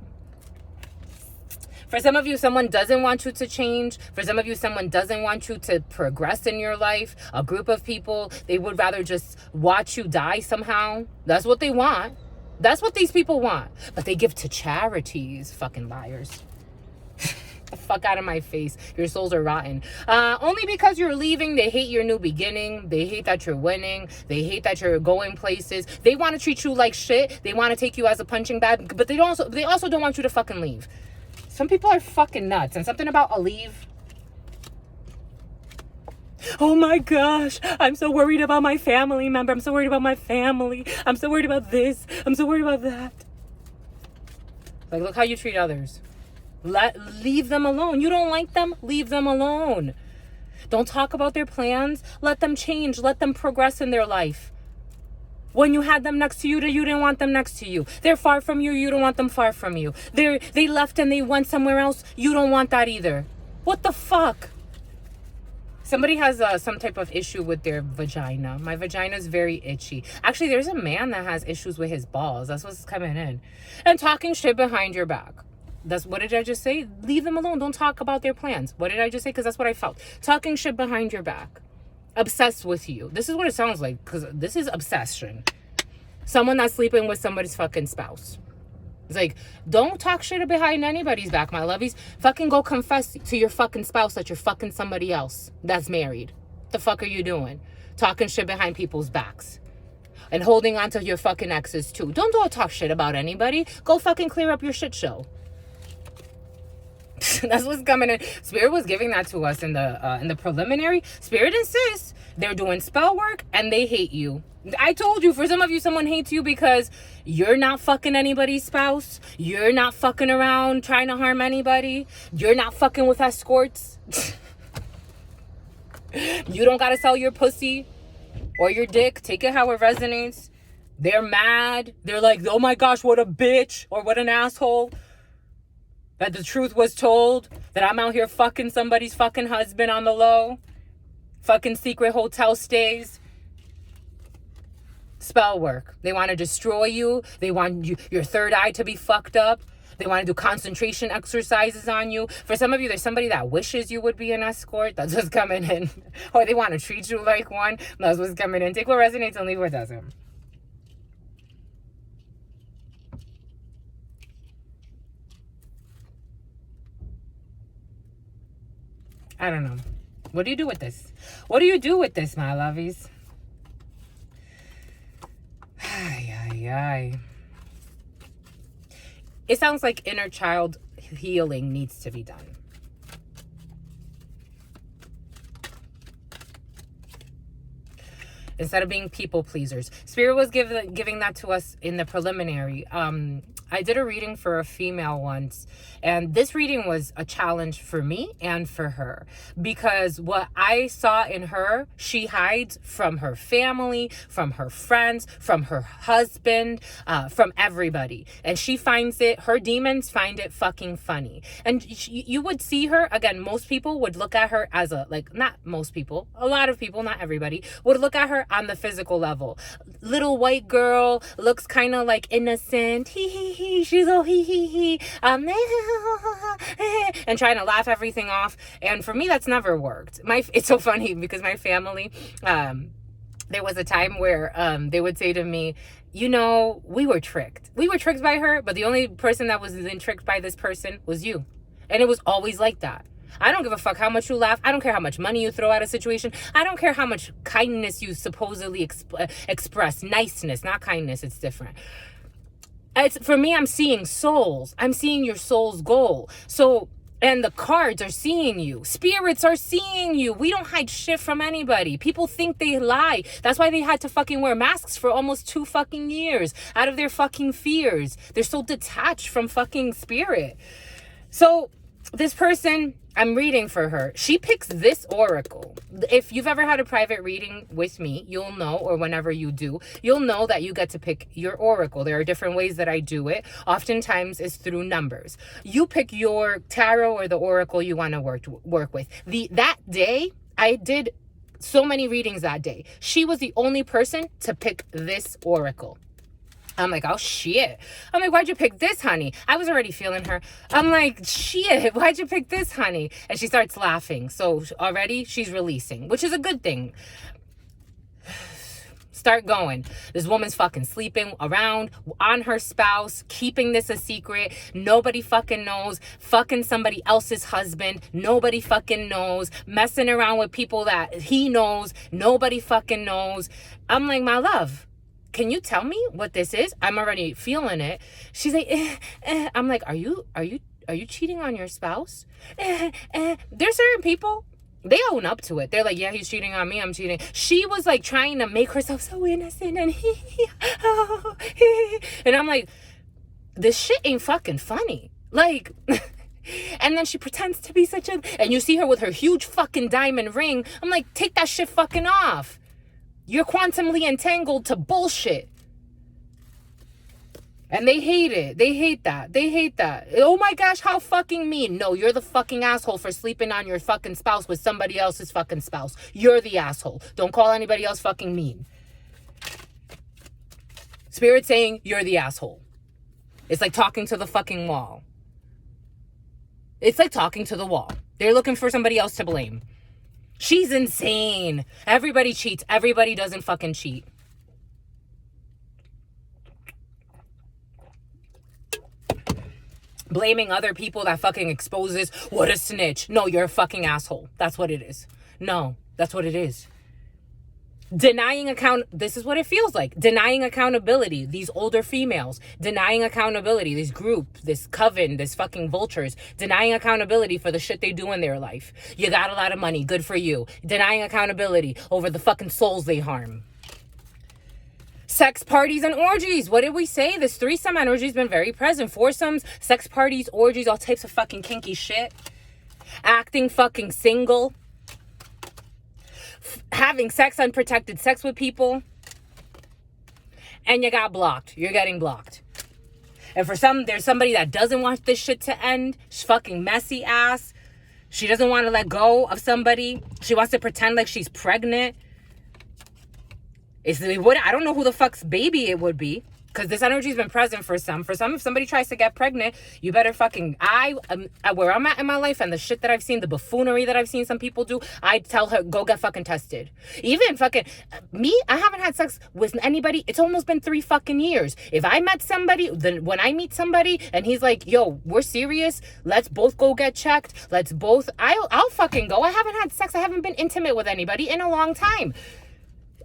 For some of you, someone doesn't want you to change. For some of you, someone doesn't want you to progress in your life. A group of people, they would rather just watch you die somehow. That's what they want. That's what these people want. But they give to charities. Fucking liars. The fuck out of my face. Your souls are rotten. Only because you're leaving, they hate your new beginning. They hate that you're winning. They hate that you're going places. They want to treat you like shit. They want to take you as a punching bag. But they also don't want you to fucking leave. Some people are fucking nuts. And something about a leave. Oh my gosh, I'm so worried about my family member. I'm so worried about my family. I'm so worried about this. I'm so worried about that. Like, look how you treat others. Leave them alone. You don't like them? Leave them alone. Don't talk about their plans. Let them change. Let them progress in their life. When you had them next to you, you didn't want them next to you. They're far from you. You don't want them far from you. They left and they went somewhere else. You don't want that either. What the fuck? Somebody has some type of issue with their vagina. My vagina is very itchy. Actually, there's a man that has issues with his balls. That's what's coming in. And talking shit behind your back. What did I just say? Leave them alone. Don't talk about their plans. What did I just say? Because that's what I felt. Talking shit behind your back. Obsessed with you. This is what it sounds like. Because this is obsession. Someone that's sleeping with somebody's fucking spouse. It's like, don't talk shit behind anybody's back, my lovies. Fucking go confess to your fucking spouse that you're fucking somebody else that's married. The fuck are you doing? Talking shit behind people's backs. And holding on to your fucking exes too. Don't go talk shit about anybody. Go fucking clear up your shit show. That's what's coming in. Spirit was giving that to us in the preliminary. Spirit insists they're doing spell work and they hate you. I told you, for some of you, someone hates you because you're not fucking anybody's spouse. You're not fucking around trying to harm anybody. You're not fucking with escorts. You don't gotta sell your pussy or your dick. Take it how it resonates. They're mad. They're like, oh my gosh, what a bitch or what an asshole. That the truth was told. That I'm out here fucking somebody's fucking husband on the low. Fucking secret hotel stays. Spell work. They want to destroy you. They want your third eye to be fucked up. They want to do concentration exercises on you. For some of you, there's somebody that wishes you would be an escort. That's what's coming in. Or they want to treat you like one. That's what's coming in. Take what resonates and leave what doesn't. I don't know. What do you do with this? What do you do with this, my lovies? Ay. It sounds like inner child healing needs to be done. instead of being people pleasers. Spirit was giving that to us in the preliminary. I did a reading for a female once, and this reading was a challenge for me and for her, because what I saw in her, she hides from her family, from her friends, from her husband, from everybody. And she finds it, her demons find it fucking funny. And you would see her, again, most people would look at her as not most people, a lot of people, not everybody, would look at her on the physical level. Little white girl, looks kind of like innocent, she's all he, and trying to laugh everything off. And for me, that's never worked. It's so funny because my family, there was a time where they would say to me, we were tricked. We were tricked by her, but the only person that was then tricked by this person was you. And it was always like that. I don't give a fuck how much you laugh. I don't care how much money you throw at a situation. I don't care how much kindness you supposedly express. Niceness, not kindness. It's different. For me, I'm seeing souls. I'm seeing your soul's goal. So, and the cards are seeing you. Spirits are seeing you. We don't hide shit from anybody. People think they lie. That's why they had to fucking wear masks for almost 2 fucking years out of their fucking fears. They're so detached from fucking spirit. So this person, I'm reading for her. She picks this oracle. If you've ever had a private reading with me, you'll know, or whenever you do, you'll know that you get to pick your oracle. There are different ways that I do it. Oftentimes it's through numbers. You pick your tarot or the oracle you want to work with. That day, I did so many readings that day. She was the only person to pick this oracle. I'm like, oh, shit. I'm like, why'd you pick this, honey? I was already feeling her. I'm like, shit, why'd you pick this, honey? And she starts laughing. So already she's releasing, which is a good thing. Start going. This woman's fucking sleeping around on her spouse, keeping this a secret. Nobody fucking knows. Fucking somebody else's husband. Nobody fucking knows. Messing around with people that he knows. Nobody fucking knows. I'm like, my love, can you tell me what this is? I'm already feeling it. She's like, I'm like, are you cheating on your spouse? There's certain people, they own up to it. They're like, yeah, he's cheating on me. I'm cheating. She was like trying to make herself so innocent and and I'm like, this shit ain't fucking funny. Like, and then she pretends to be and you see her with her huge fucking diamond ring. I'm like, take that shit fucking off. You're quantumly entangled to bullshit. And they hate it. They hate that. They hate that. Oh my gosh, how fucking mean. No, you're the fucking asshole for sleeping on your fucking spouse with somebody else's fucking spouse. You're the asshole. Don't call anybody else fucking mean. Spirit saying you're the asshole. It's like talking to the fucking wall. It's like talking to the wall. They're looking for somebody else to blame. She's insane. Everybody cheats. Everybody doesn't fucking cheat. Blaming other people that fucking exposes. What a snitch. No, you're a fucking asshole. That's what it is. No, that's what it is. Denying this is what it feels like. Denying accountability. These older females. Denying accountability. This group, this coven, this fucking vultures. Denying accountability for the shit they do in their life. You got a lot of money. Good for you. Denying accountability over the fucking souls they harm. Sex parties and orgies. What did we say? This threesome energy has been very present. Foursomes, sex parties, orgies, all types of fucking kinky shit. Acting fucking single. Having unprotected sex with people, and you got blocked. You're getting blocked. And for some, there's somebody that doesn't want this shit to end. She's fucking messy ass. She doesn't want to let go of somebody. She wants to pretend like she's pregnant. I don't know who the fuck's baby it would be. Because this energy's been present for some. For some, if somebody tries to get pregnant, you better fucking... where I'm at in my life and the shit that I've seen, the buffoonery that I've seen some people do, I tell her, go get fucking tested. Even fucking... Me, I haven't had sex with anybody. It's almost been 3 fucking years. If I met somebody, then when I meet somebody and he's like, yo, we're serious, let's both go get checked. I'll fucking go. I haven't had sex. I haven't been intimate with anybody in a long time.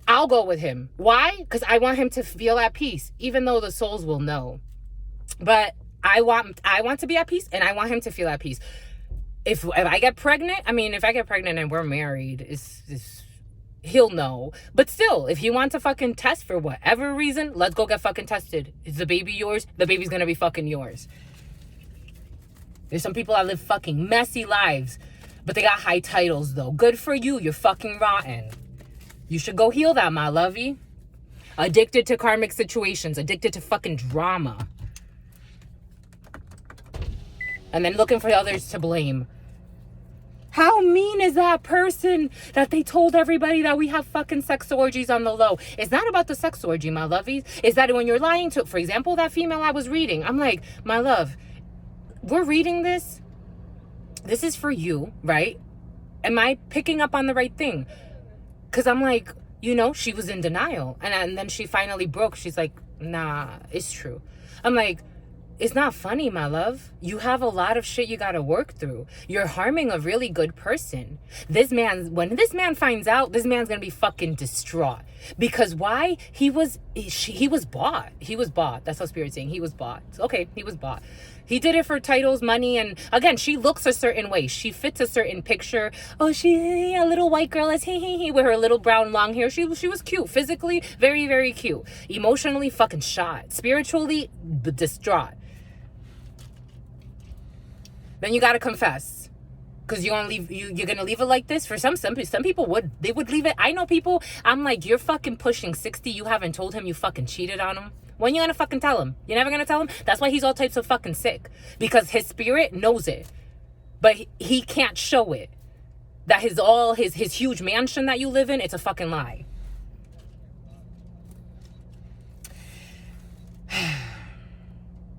I'll go with him. Why? Because I want him to feel at peace, even though the souls will know. But I want to be at peace, and I want him to feel at peace. If I get pregnant, if I get pregnant and we're married, he'll know. But still, if he wants to fucking test for whatever reason, let's go get fucking tested. Is the baby yours? The baby's gonna be fucking yours. There's some people that live fucking messy lives, but they got high titles though. Good for you. You're fucking rotten. You should go heal that, my lovey. Addicted to karmic situations. Addicted to fucking drama. And then looking for others to blame. How mean is that person that they told everybody that we have fucking sex orgies on the low? It's not about the sex orgy, my lovies. It's that when you're lying to, for example, that female I was reading, I'm like, my love, we're reading this. This is for you, right? Am I picking up on the right thing? Because I'm like, you know, she was in denial. And then she finally broke. She's like, nah, it's true. I'm like, it's not funny, my love. You have a lot of shit you gotta work through. You're harming a really good person. When this man finds out, this man's gonna be fucking distraught. Because why? He was bought. He was bought. That's how Spirit's saying. He was bought. Okay, he was bought. He did it for titles, money, and again, she looks a certain way. She fits a certain picture. Oh, she a little white girl with her little brown long hair. She was cute. Physically, very, very cute. Emotionally, fucking shot. Spiritually, distraught. Then you gotta confess, because you're gonna leave it like this. For some people would leave it. I know people. I'm like, you're fucking pushing 60. You haven't told him you fucking cheated on him. When you gonna fucking tell him? You're never gonna tell him. That's why he's all types of fucking sick, because his spirit knows it, but he can't show it. That his huge mansion that you live in, it's a fucking lie.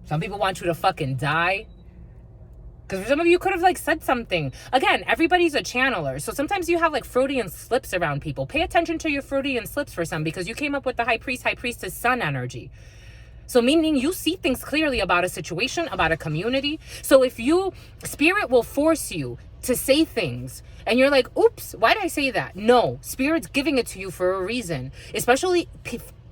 Some people want you to fucking die. Because for some of you could have like said something. Again, everybody's a channeler. So sometimes you have like Freudian slips around people. Pay attention to your Freudian slips for some, because you came up with the high priestess sun energy. So meaning you see things clearly about a situation, about a community. So if spirit will force you to say things and you're like, oops, why did I say that? No, spirit's giving it to you for a reason. Especially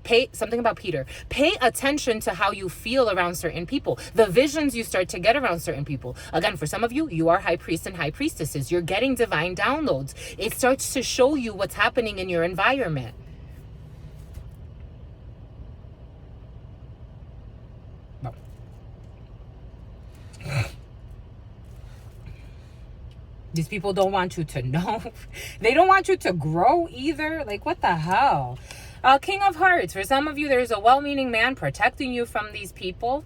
pay something about Peter. Pay attention to how you feel around certain people. The visions you start to get around certain people. Again, for some of you, you are high priests and high priestesses. You're getting divine downloads. It starts to show you what's happening in your environment. These people don't want you to know. They don't want you to grow either. Like, what the hell? King of Hearts. For some of you, there's a well-meaning man protecting you from these people.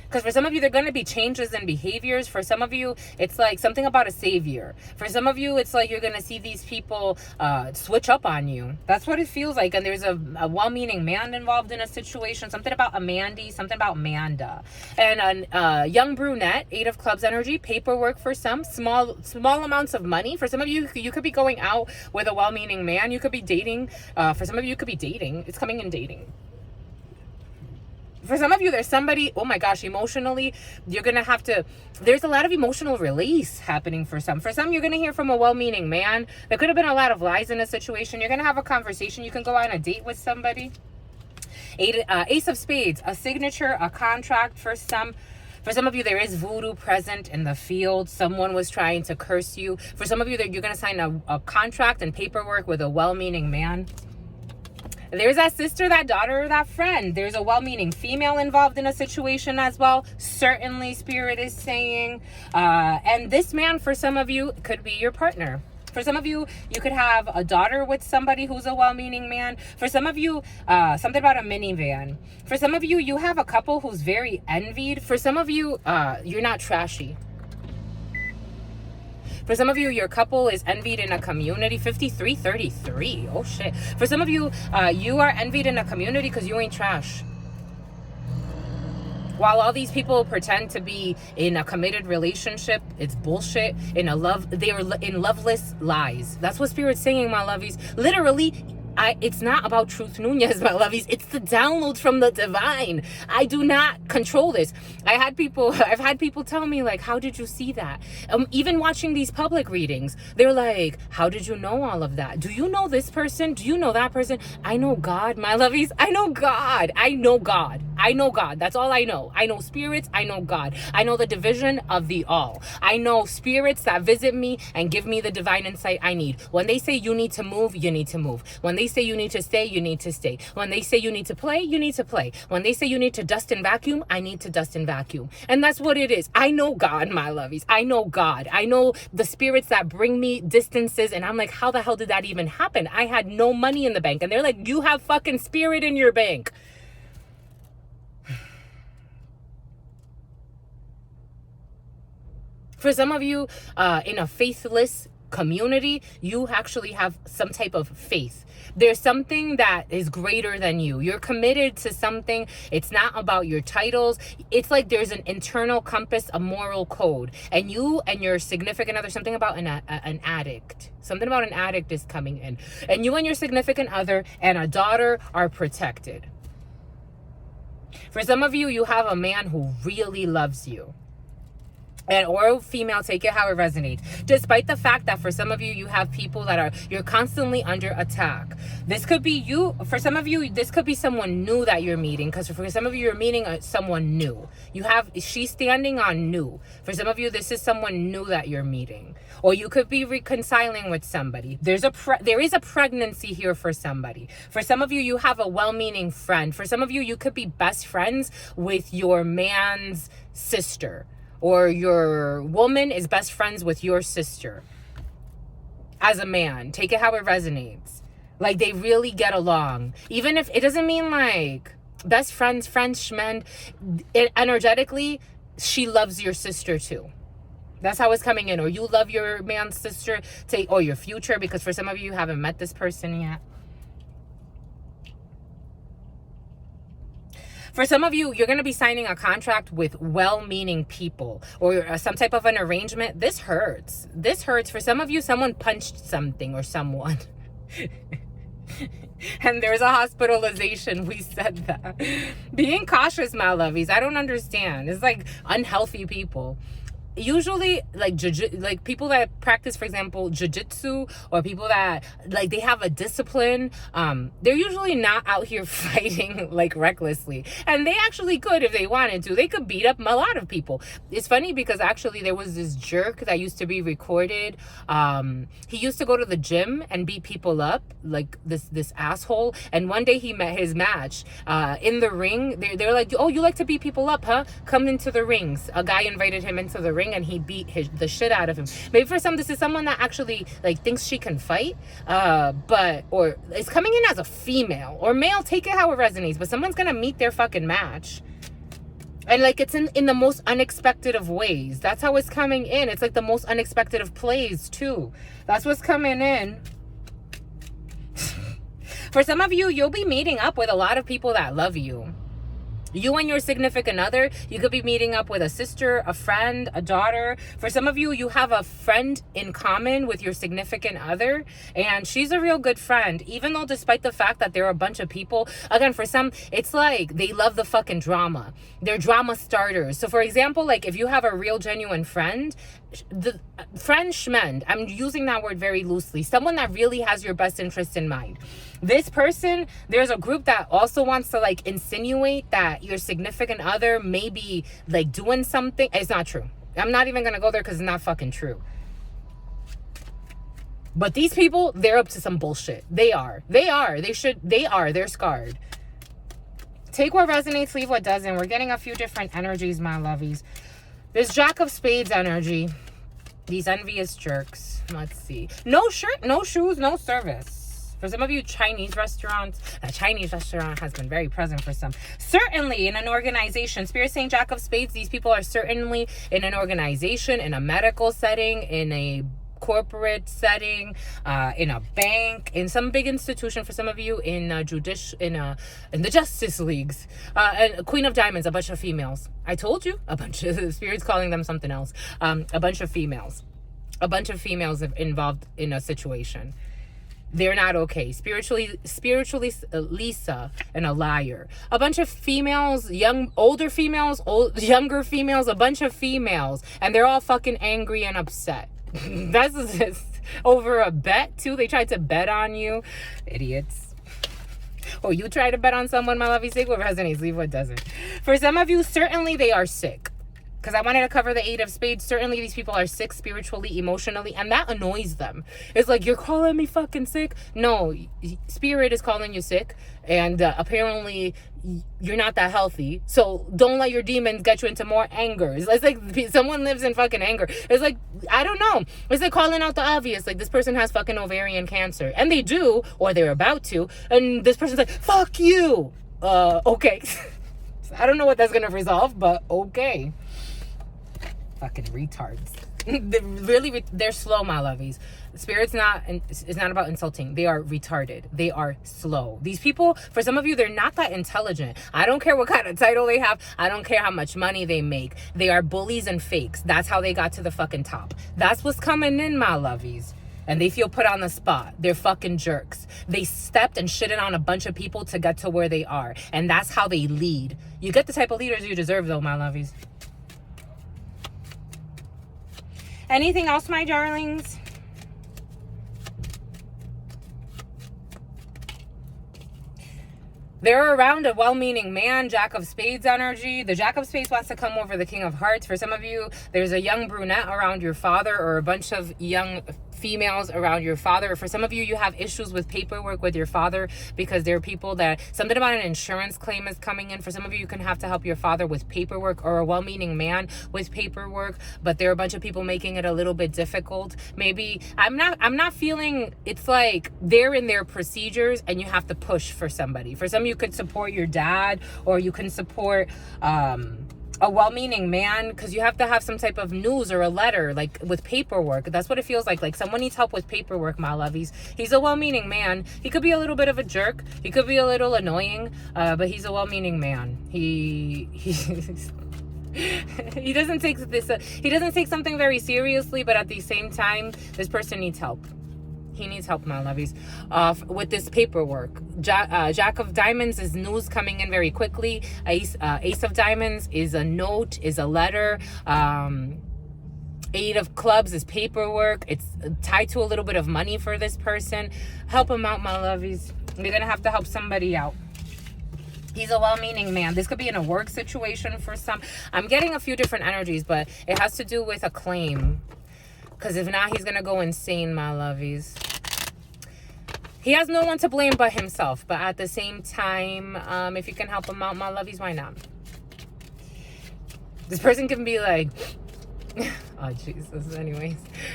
Because for some of you, there are going to be changes in behaviors. For some of you, it's like something about a savior. For some of you, it's like you're going to see these people switch up on you. That's what it feels like. And there's a well-meaning man involved in a situation. Something about Amandy, something about Manda. And a young brunette, 8 of Clubs energy, paperwork for some, small amounts of money. For some of you, you could be going out with a well-meaning man. You could be dating. For some of you, you could be dating. It's coming in dating. For some of you, there's somebody, oh my gosh, emotionally, you're going to have to, there's a lot of emotional release happening for some. For some, you're going to hear from a well-meaning man. There could have been a lot of lies in a situation. You're going to have a conversation. You can go on a date with somebody. Ace of Spades, a signature, a contract for some. For some of you, there is voodoo present in the field. Someone was trying to curse you. For some of you, you're going to sign a contract and paperwork with a well-meaning man. There's that sister, that daughter, or that friend. There's a well-meaning female involved in a situation as well. Certainly, Spirit is saying. And this man, for some of you, could be your partner. For some of you, you could have a daughter with somebody who's a well-meaning man. For some of you, something about a minivan. For some of you, you have a couple who's very envied. For some of you, you're not trashy. For some of you, your couple is envied in a community. 5333. Oh, shit. For some of you, you are envied in a community because you ain't trash. While all these people pretend to be in a committed relationship, it's bullshit. They are in loveless lies. That's what Spirit's saying, my lovies. Literally, it's not about Truth Nunez, my lovies. It's the downloads from the divine. I do not control this. I've had people tell me, like, how did you see that? Even watching these public readings, they're like, how did you know all of that? Do you know this person? Do you know that person? I know God, my lovies. I know God. I know God. I know God. That's all I know. I know spirits. I know God. I know the division of the all. I know spirits that visit me and give me the divine insight I need. When they say you need to move, you need to move. When they say you need to stay, you need to stay. When they say you need to play, you need to play. When they say you need to dust and vacuum, I need to dust and vacuum. And that's what it is. I know God, my lovies. I know God. I know the spirits that bring me distances. And I'm like, how the hell did that even happen? I had no money in the bank. And they're like, you have fucking spirit in your bank. For some of you, in a faithless community, you actually have some type of faith. There's something that is greater than you. You're committed to something. It's not about your titles. It's like there's an internal compass, a moral code. And you and your significant other, something about an addict. Something about an addict is coming in. And you and your significant other and a daughter are protected. For some of you, you have a man who really loves you. And or female, take it how it resonates. Despite the fact that for some of you, you have people that you're constantly under attack. This could be you. For some of you, this could be someone new that you're meeting. Because for some of you, you're meeting someone new. She's standing on new. For some of you, this is someone new that you're meeting. Or you could be reconciling with somebody. There is a pregnancy here for somebody. For some of you, you have a well-meaning friend. For some of you, you could be best friends with your man's sister. Or your woman is best friends with your sister. As a man, take it how it resonates. Like they really get along. Even if it doesn't mean like best friends, schmend. Energetically, she loves your sister too. That's how it's coming in. Or you love your man's sister, or your future, because for some of you haven't met this person yet. For some of you, you're going to be signing a contract with well-meaning people or some type of an arrangement. This hurts. This hurts. For some of you, someone punched something or someone. And there's a hospitalization. We said that. Being cautious, my lovies. I don't understand. It's like unhealthy people. Usually like people that practice, for example, jiu-jitsu, or people that like they have a discipline, they're usually not out here fighting like recklessly, and they actually could if they wanted to. They could beat up a lot of people. It's funny because actually there was this jerk that used to be recorded. He used to go to the gym and beat people up, like this asshole. And one day he met his match in the ring. They're like, oh, you like to beat people up, huh? Come into the rings. A guy invited him into the ring and he beat the shit out of him. Maybe for some, this is someone that actually like thinks she can fight, or it's coming in as a female or male, take it how it resonates, but someone's gonna meet their fucking match. And like it's in the most unexpected of ways. That's how it's coming in. It's like the most unexpected of plays too. That's what's coming in. For some of you, you'll be meeting up with a lot of people that love you. You and your significant other, you could be meeting up with a sister, a friend, a daughter. For some of you, you have a friend in common with your significant other, and she's a real good friend, even though despite the fact that there are a bunch of people, again, for some, it's like they love the fucking drama. They're drama starters. So for example, like if you have a real genuine friend, the friend schmend, I'm using that word very loosely, someone that really has your best interest in mind. This person, there's a group that also wants to like insinuate that your significant other may be like doing something. It's not true. I'm not even gonna go there because it's not fucking true. But these people, they're up to some bullshit. They're scarred. Take what resonates, leave what doesn't. We're getting a few different energies, my lovies. This Jack of Spades energy. These envious jerks. Let's see. No shirt, no shoes, no service. For some of you, Chinese restaurants, a Chinese restaurant has been very present for some. Certainly in an organization. Spirit saying Jack of Spades, these people are certainly in an organization, in a medical setting, in a corporate setting, in a bank, in some big institution. For some of you, in the Justice Leagues, and Queen of Diamonds, a bunch of females. I told you, a bunch of spirits calling them something else. A bunch of females involved in a situation. they're not okay. Spiritually, Lisa, and a liar. A bunch of females, older females, younger females, a bunch of females, and they're all fucking angry and upset. That's just over a bet too. They tried to bet on you, idiots. Oh, you try to bet on someone, my lovey, sick? What resonates? Leave what doesn't. For some of you, certainly they are sick. Because I wanted to cover the 8 of Spades. Certainly these people are sick spiritually, emotionally, and that annoys them. It's like, you're calling me fucking sick? No, spirit is calling you sick, and apparently you're not that healthy. So don't let your demons get you into more anger. It's like someone lives in fucking anger. It's like, I don't know. It's like calling out the obvious. Like, this person has fucking ovarian cancer. And they do, or they're about to. And this person's like, fuck you. Okay. I don't know what that's going to resolve, but okay. Fucking retards. They're slow, my lovies. Spirit's it's not about insulting. They are retarded. They are slow. These people, for some of you, they're not that intelligent. I don't care what kind of title they have. I don't care how much money they make. They are bullies and fakes. That's how they got to the fucking top. That's what's coming in, my lovies. And they feel put on the spot. They're fucking jerks. They stepped and shitted on a bunch of people to get to where they are. And that's how they lead. You get the type of leaders you deserve, though, my lovies. Anything else, my darlings? They're around a well-meaning man, Jack of Spades energy. The Jack of Spades wants to come over the King of Hearts. For some of you, there's a young brunette around your father, or a bunch of young females around your father. For some of you, you have issues with paperwork with your father because there are people that something about an insurance claim is coming in. For some of you, you can have to help your father with paperwork, or a well-meaning man with paperwork, but there are a bunch of people making it a little bit difficult. Maybe I'm not feeling it's like they're in their procedures and you have to push for somebody. For some, you could support your dad, or you can support a well-meaning man, because you have to have some type of news or a letter, like with paperwork. That's what it feels like someone needs help with paperwork, my lovies. He's a well-meaning man. He could be a little bit of a jerk. He could be a little annoying, but he's a well-meaning man. He doesn't take he doesn't take something very seriously, but at the same time, this person needs help. He needs help, my lovies, with this paperwork. Jack of Diamonds is news coming in very quickly. Ace of Diamonds is a note, is a letter. 8 of Clubs is paperwork. It's tied to a little bit of money for this person. Help him out, my lovies. You're going to have to help somebody out. He's a well-meaning man. This could be in a work situation for some. I'm getting a few different energies, but it has to do with a claim. Because if not, he's going to go insane, my lovies. He has no one to blame but himself. But at the same time, if you can help him out, my lovies, why not? This person can be like, oh, Jesus.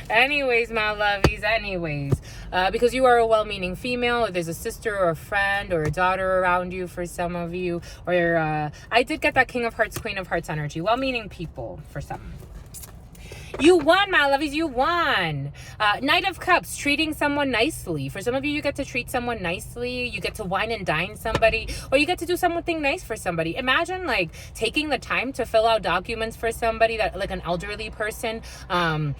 Anyways, my lovies. Anyways. Because you are a well-meaning female, or there's a sister or a friend or a daughter around you for some of you. Or I did get that King of Hearts, Queen of Hearts energy. Well-meaning people for some. You won, my lovies. You won. Knight of Cups, treating someone nicely. For some of you, you get to treat someone nicely. You get to wine and dine somebody, or you get to do something nice for somebody. Imagine like taking the time to fill out documents for somebody, that like an elderly person, or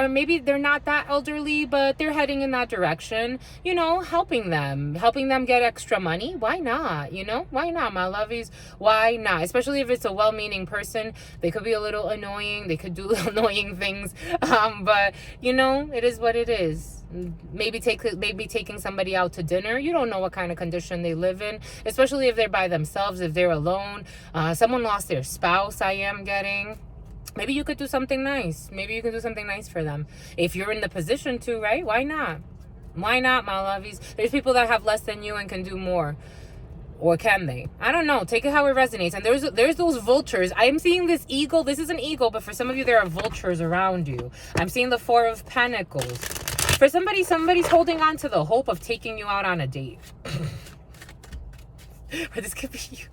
maybe they're not that elderly, but they're heading in that direction. You know, helping them get extra money. Why not? You know, why not, my lovies? Why not? Especially if it's a well-meaning person. They could be a little annoying. They could do annoying things, but you know, it is what it is. Maybe taking somebody out to dinner. You don't know what kind of condition they live in, especially if they're by themselves, if they're alone. Someone lost their spouse, I am getting. Maybe you could do something nice. Maybe you could do something nice for them if you're in the position to, right? Why not? Why not, my lovies? There's people that have less than you and can do more. Or can they? I don't know. Take it how it resonates. And there's those vultures. I'm seeing this eagle. This is an eagle, but for some of you, there are vultures around you. I'm seeing the 4 of Pentacles. For somebody's holding on to the hope of taking you out on a date. Or this could be you.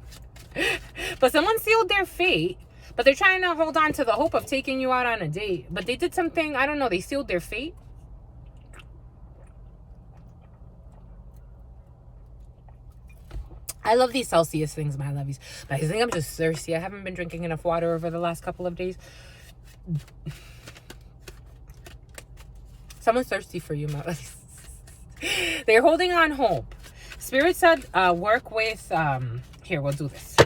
But someone sealed their fate. But they're trying to hold on to the hope of taking you out on a date. But they did something, I don't know. They sealed their fate. I love these Celsius things, my lovies. But I think I'm just thirsty. I haven't been drinking enough water over the last couple of days. Someone's thirsty for you, my lovies. They're holding on hope. Spirit said work with, here, we'll do this.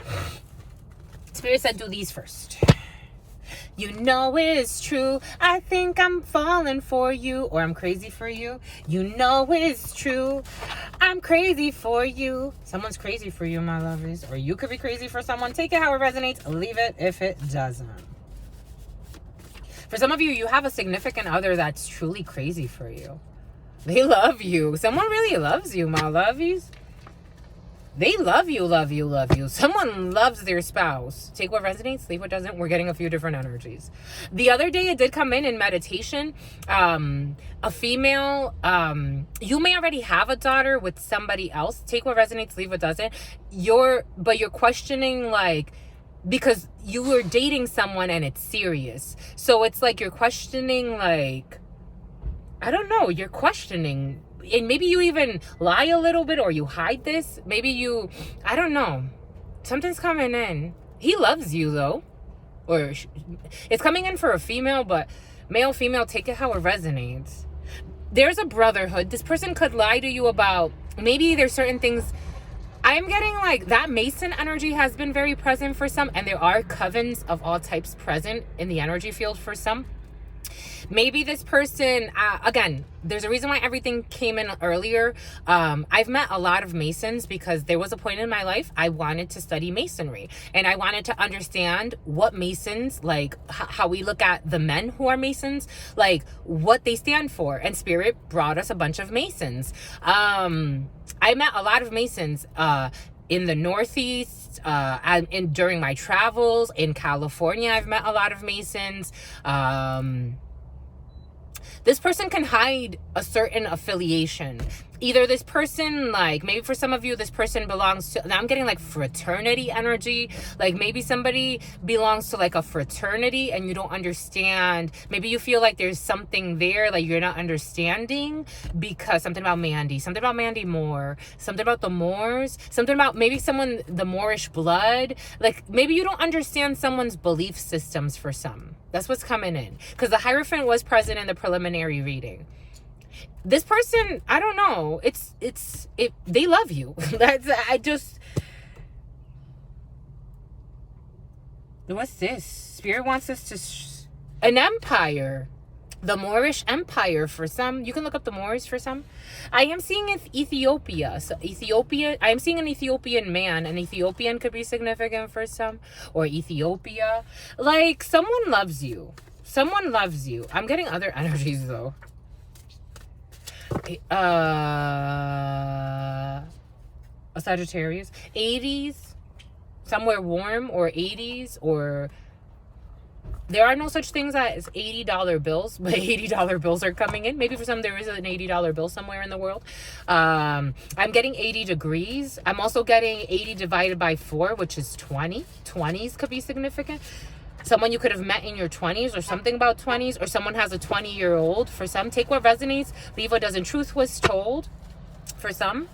Spirit said do these first. You know it's true. I think I'm falling for you, or I'm crazy for you. You know it's true. I'm crazy for you. Someone's crazy for you, my lovies. Or you could be crazy for someone. Take it how it resonates. Leave it if it doesn't. For some of you, you have a significant other that's truly crazy for you. They love you. Someone really loves you, my lovies. They love you, love you, love you. Someone loves their spouse. Take what resonates, leave what doesn't. We're getting a few different energies. The other day, it did come in meditation. A female, you may already have a daughter with somebody else. Take what resonates, leave what doesn't. But you're questioning, like, because you were dating someone and it's serious. So it's like you're questioning, like, I don't know, you're questioning. And maybe you even lie a little bit, or you hide this. Maybe I don't know. Something's coming in. He loves you though. Or it's coming in for a female, but male, female, take it how it resonates. There's a brotherhood. This person could lie to you about, maybe there's certain things. I'm getting like that Mason energy has been very present for some. And there are covens of all types present in the energy field for some. Maybe this person, again, there's a reason why everything came in earlier. I've met a lot of Masons because there was a point in my life I wanted to study Masonry. And I wanted to understand what Masons, like how we look at the men who are Masons, like what they stand for. And Spirit brought us a bunch of Masons. I met a lot of Masons in the Northeast, during my travels. In California, I've met a lot of Masons. This person can hide a certain affiliation. Either this person, like, maybe for some of you, this person belongs to, now I'm getting like fraternity energy. Like maybe somebody belongs to like a fraternity and you don't understand. Maybe you feel like there's something there, like you're not understanding, because something about Mandy Moore, something about the Moors, something about maybe someone, the Moorish blood. Like maybe you don't understand someone's belief systems for some. That's what's coming in. Because the Hierophant was present in the preliminary reading. This person, I don't know. They love you. What's this? Spirit wants us to, an empire. The Moorish Empire for some. You can look up the Moors for some. I am seeing Ethiopia. So Ethiopia, I am seeing an Ethiopian man. An Ethiopian could be significant for some. Or Ethiopia. Like, someone loves you. Someone loves you. I'm getting other energies, though. A Sagittarius. 80s. Somewhere warm, or 80s, or... There are no such things as $80 bills, but $80 bills are coming in. Maybe for some there is an $80 bill somewhere in the world. I'm getting 80 degrees. I'm also getting 80 divided by 4, which is 20. 20s could be significant. Someone you could have met in your 20s, or something about 20s, or someone has a 20-year-old. For some, take what resonates, leave what doesn't. Truth was told for some.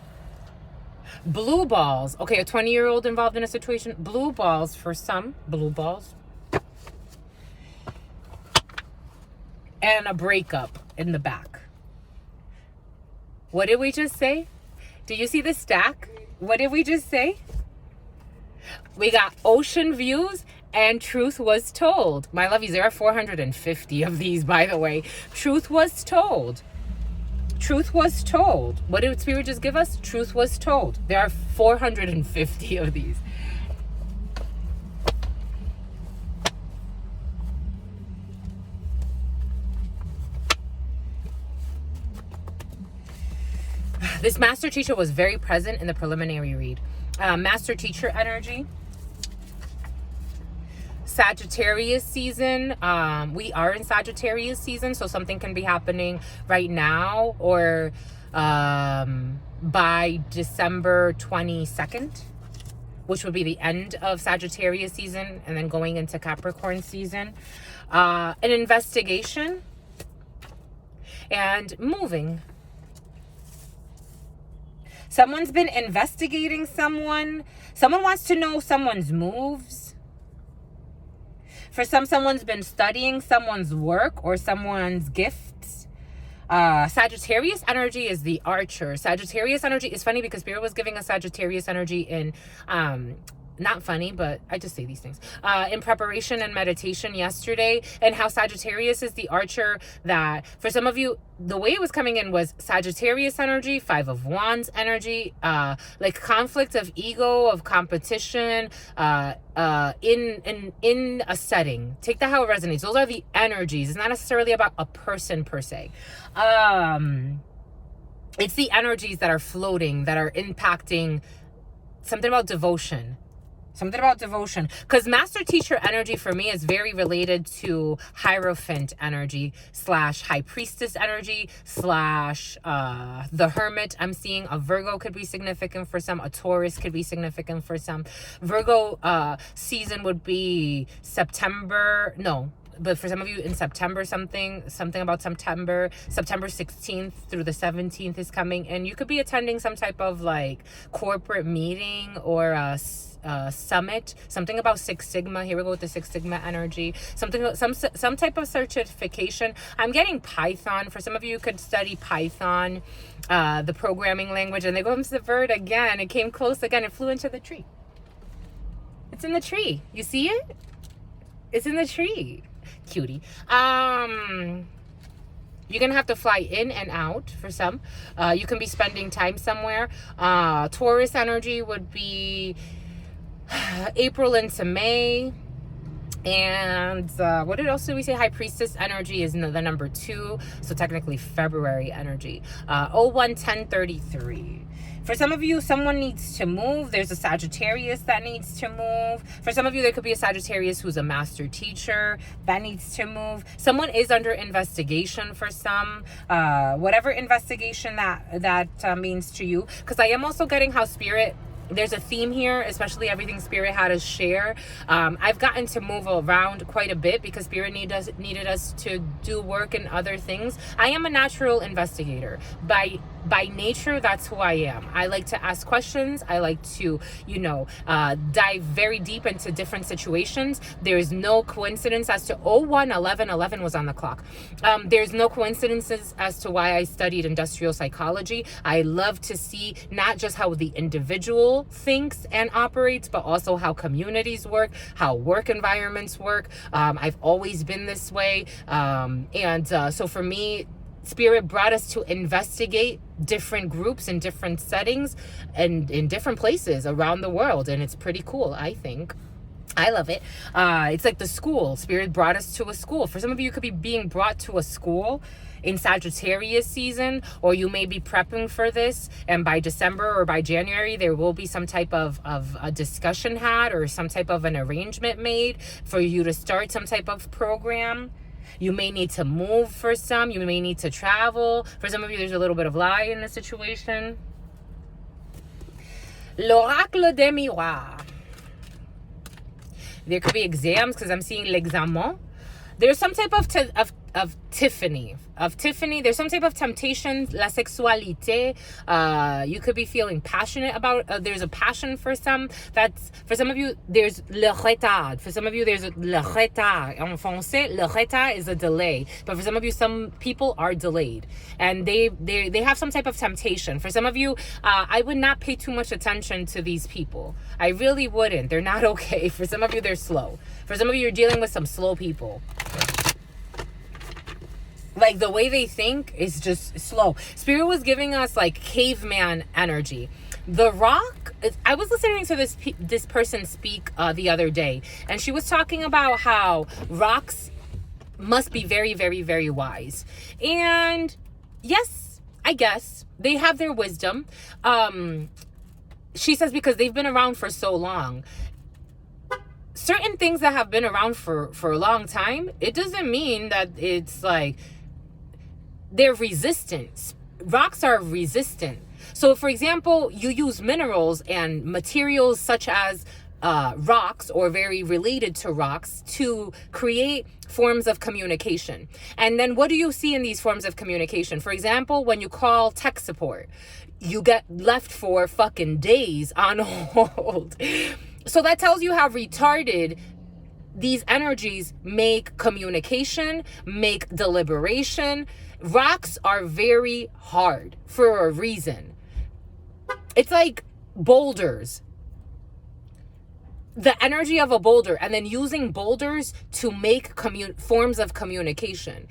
Blue balls. Okay, a 20-year-old involved in a situation. Blue balls for some. Blue balls. And a breakup in the back. What did we just say? Do you see the stack? What did we just say? We got ocean views and truth was told. My lovies, there are 450 of these, by the way. Truth was told. Truth was told. What did Spirit just give us? Truth was told. There are 450 of these. This master teacher was very present in the preliminary read. Master teacher energy. Sagittarius season. We are in Sagittarius season, so something can be happening right now or by December 22nd, which would be the end of Sagittarius season and then going into Capricorn season. An investigation and moving. Someone's been investigating someone. Someone wants to know someone's moves. For some, someone's been studying someone's work or someone's gifts. Sagittarius energy is the Archer. Sagittarius energy is funny because Spirit was giving us Sagittarius energy in not funny, but I just say these things in preparation and meditation yesterday, and how Sagittarius is the Archer. That for some of you, the way it was coming in was Sagittarius energy, Five of Wands energy, like conflict of ego, of competition, in a setting. Take that how it resonates. Those are the energies. It's not necessarily about a person per se. It's the energies that are floating, that are impacting something about devotion. Something about devotion. Because master teacher energy for me is very related to Hierophant energy / high priestess energy / the hermit. I'm seeing a Virgo could be significant for some. A Taurus could be significant for some. Virgo season would be September. No. But for some of you in September, something about September 16th through the 17th is coming. And you could be attending some type of like corporate meeting or a summit, something about Six Sigma. Here we go with the Six Sigma energy. Some type of certification. I'm getting Python. For some of you could study Python, the programming language. And they go into the bird again. It came close again. It flew into the tree. It's in the tree. You see it? It's in the tree. Cutie. You're gonna have to fly in and out for some. You can be spending time somewhere. Taurus energy would be April into May. And what else did we say? High priestess energy is the number 2, so technically February energy. 01/10/33. For some of you, someone needs to move. There's a Sagittarius that needs to move. For some of you, there could be a Sagittarius who's a master teacher that needs to move. Someone is under investigation for some, whatever investigation that means to you. Because I am also getting how Spirit, there's a theme here, especially everything Spirit had to share. I've gotten to move around quite a bit because Spirit needed us to do work and other things. I am a natural investigator. By nature, that's who I am. I like to ask questions. I like to, dive very deep into different situations. There's no coincidence as to 01/11/11 was on the clock. There's no coincidences as to why I studied industrial psychology. I love to see not just how the individual thinks and operates, but also how communities work, how work environments work. I've always been this way. So for me, Spirit brought us to investigate different groups in different settings and in different places around the world. And it's pretty cool, I think. I love it. It's like the school. Spirit brought us to a school. For some of you, could be being brought to a school in Sagittarius season, or you may be prepping for this. And by December or by January, there will be some type of a discussion had or some type of an arrangement made for you to start some type of program. You may need to move for some. You may need to travel. For some of you, there's a little bit of lie in the situation. L'oracle des miroirs. There could be exams because I'm seeing l'examen. There's some type of Tiffany. There's some type of temptation, la sexualité. You could be feeling passionate about, there's a passion for some. That's, for some of you, there's le retard. For some of you, there's le retard. En français, le retard is a delay. But for some of you, some people are delayed. And they have some type of temptation. For some of you, I would not pay too much attention to these people. I really wouldn't. They're not okay. For some of you, they're slow. For some of you, you're dealing with some slow people. Like, the way they think is just slow. Spirit was giving us, like, caveman energy. The Rock, I was listening to this person speak the other day. And she was talking about how rocks must be very, very, very wise. And, yes, I guess, they have their wisdom. She says because they've been around for so long. Certain things that have been around for a long time, it doesn't mean that it's, like, they're resistant. Rocks are resistant. So, for example, you use minerals and materials such as rocks or very related to rocks to create forms of communication. And then what do you see in these forms of communication? For example, when you call tech support, you get left for fucking days on hold. So that tells you how retarded these energies make communication, make deliberation. Rocks are very hard for a reason. It's like boulders. The energy of a boulder, and then using boulders to make forms of communication.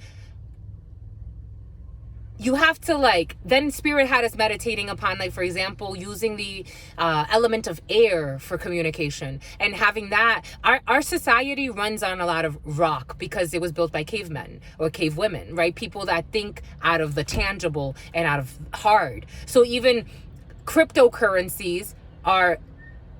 You have to then Spirit had us meditating upon, for example, using the element of air for communication, and having that. Our society runs on a lot of rock because it was built by cavemen or cave women, right? People that think out of the tangible and out of hard. So even cryptocurrencies are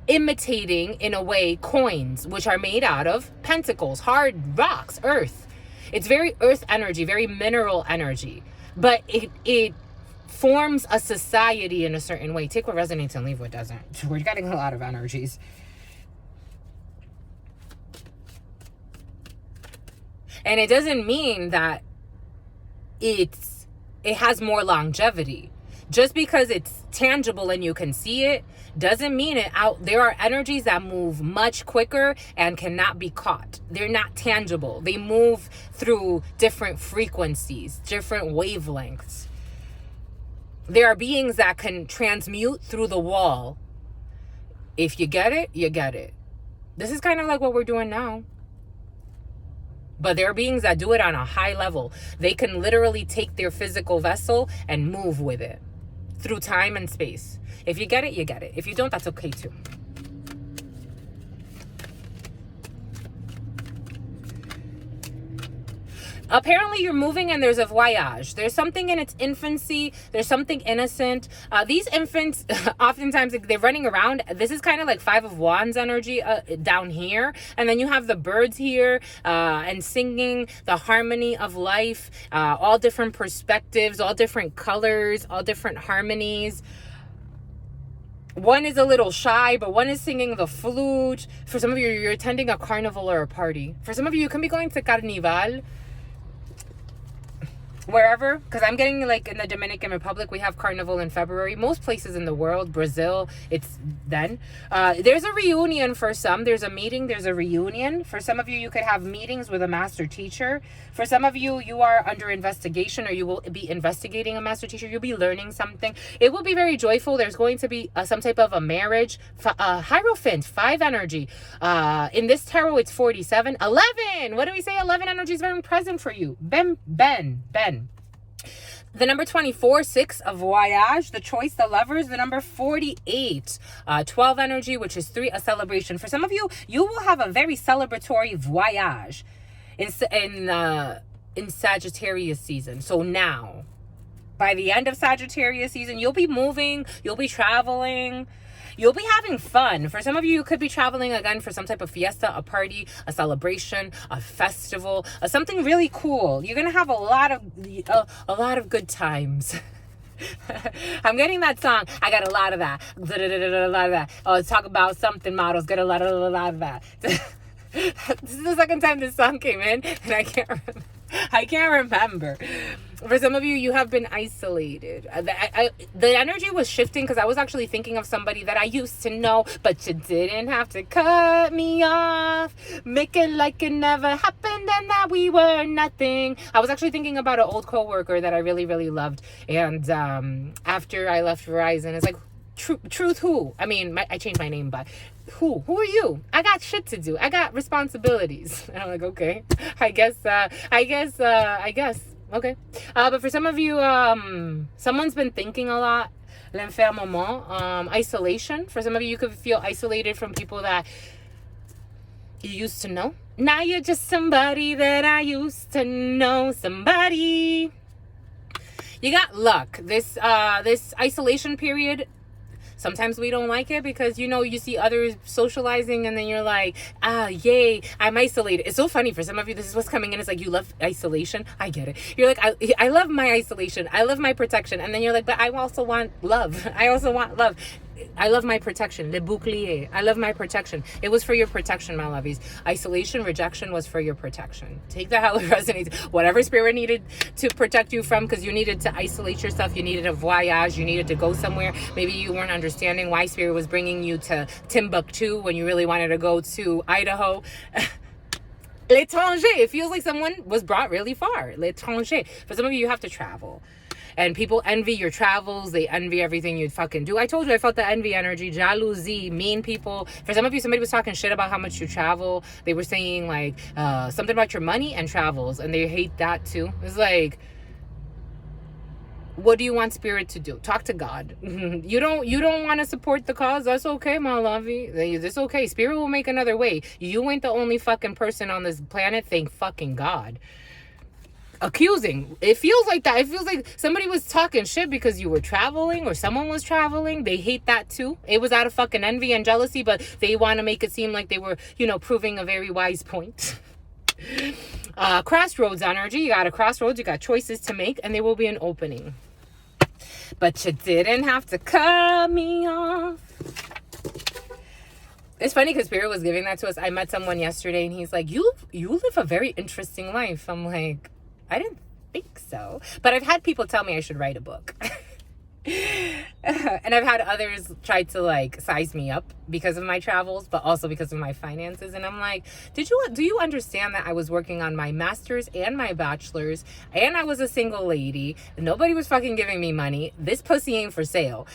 imitating, in a way, coins, which are made out of pentacles, hard rocks, earth. It's very earth energy, very mineral energy. But it forms a society in a certain way. Take what resonates and leave what doesn't. We're getting a lot of energies. And it doesn't mean that it has more longevity. Just because it's tangible and you can see it doesn't mean it out. There are energies that move much quicker and cannot be caught. They're not tangible. They move through different frequencies, different wavelengths. There are beings that can transmute through the wall. If you get it, you get it. This is kind of like what we're doing now. But there are beings that do it on a high level. They can literally take their physical vessel and move with it through time and space. If you get it, you get it. If you don't, that's okay too. Apparently you're moving and there's a voyage. There's something in its infancy. There's something innocent. These infants, oftentimes they're running around. This is kind of like Five of Wands energy down here. And then you have the birds here and singing the harmony of life. All different perspectives, all different colors, all different harmonies. One is a little shy, but one is singing the flute. For some of you, you're attending a carnival or a party. For some of you, you can be going to Carnival. Wherever, because I'm getting in the Dominican Republic, we have Carnival in February. Most places in the world, Brazil, it's then. There's a reunion for some. There's a meeting, there's a reunion. For some of you, you could have meetings with a master teacher. For some of you, you are under investigation, or you will be investigating a master teacher. You'll be learning something. It will be very joyful. There's going to be some type of a marriage. Hierophant, 5 energy. In this tarot, it's 47. 11! What do we say? 11 energy is very present for you. Ben. The number 24, 6, a voyage, the choice, the lovers. The number 48, 12 energy, which is 3, a celebration. For some of you, you will have a very celebratory voyage in Sagittarius season. So now, by the end of Sagittarius season, you'll be moving, you'll be traveling. You'll be having fun. For some of you, you could be traveling again for some type of fiesta, a party, a celebration, a festival, something really cool. You're gonna have a lot of good times. I'm getting that song. I got a lot of that. A lot of that. Oh, talk about something models. Got a lot of that. This is the second time this song came in, and I can't remember. For some of you, you have been isolated. The energy was shifting because I was actually thinking of somebody that I used to know, but you didn't have to cut me off. Make it like it never happened and that we were nothing. I was actually thinking about an old coworker that I really, really loved. And after I left Verizon, it's like, Truth who? I mean, I changed my name, but who are you? I got shit to do. I got responsibilities. And I'm like, okay, I guess, okay. But for some of you, someone's been thinking a lot. L'enfermement, isolation. For some of you, you could feel isolated from people that you used to know. Now you're just somebody that I used to know. Somebody. You got luck. This isolation period, sometimes we don't like it because, you see others socializing and then you're like, yay, I'm isolated. It's so funny. For some of you, this is what's coming in. It's like, you love isolation. I get it. You're like, I love my isolation. I love my protection. And then you're like, but I also want love. I also want love. I love my protection. Le bouclier. I love my protection. It was for your protection, my lovies. Isolation, rejection was for your protection. Take that how it resonates. Whatever spirit needed to protect you from, because you needed to isolate yourself. You needed a voyage. You needed to go somewhere. Maybe you weren't understanding why spirit was bringing you to Timbuktu when you really wanted to go to Idaho. L'étranger. It feels like someone was brought really far. L'étranger. For some of you, you have to travel. And people envy your travels. They envy everything you fucking do. I told you I felt the envy energy, jalousie, mean people. For some of you, somebody was talking shit about how much you travel. They were saying like something about your money and travels, and they hate that too. It's like, what do you want spirit to do? Talk to God. You don't want to support the cause? That's okay, my lovey. It's okay. Spirit will make another way. You ain't the only fucking person on this planet. Thank fucking God. Accusing. It feels like that. It feels like somebody was talking shit because you were traveling or someone was traveling. They hate that too. It was out of fucking envy and jealousy, but they want to make it seem like they were, proving a very wise point. Crossroads energy. You got a crossroads. You got choices to make, and there will be an opening. But you didn't have to cut me off. It's funny because Spirit was giving that to us. I met someone yesterday, and he's like, you live a very interesting life. I'm like, I didn't think so. But I've had people tell me I should write a book. And I've had others try to like size me up because of my travels, but also because of my finances. And I'm like, do you understand that I was working on my master's and my bachelor's, and I was a single lady. Nobody was fucking giving me money. This pussy ain't for sale.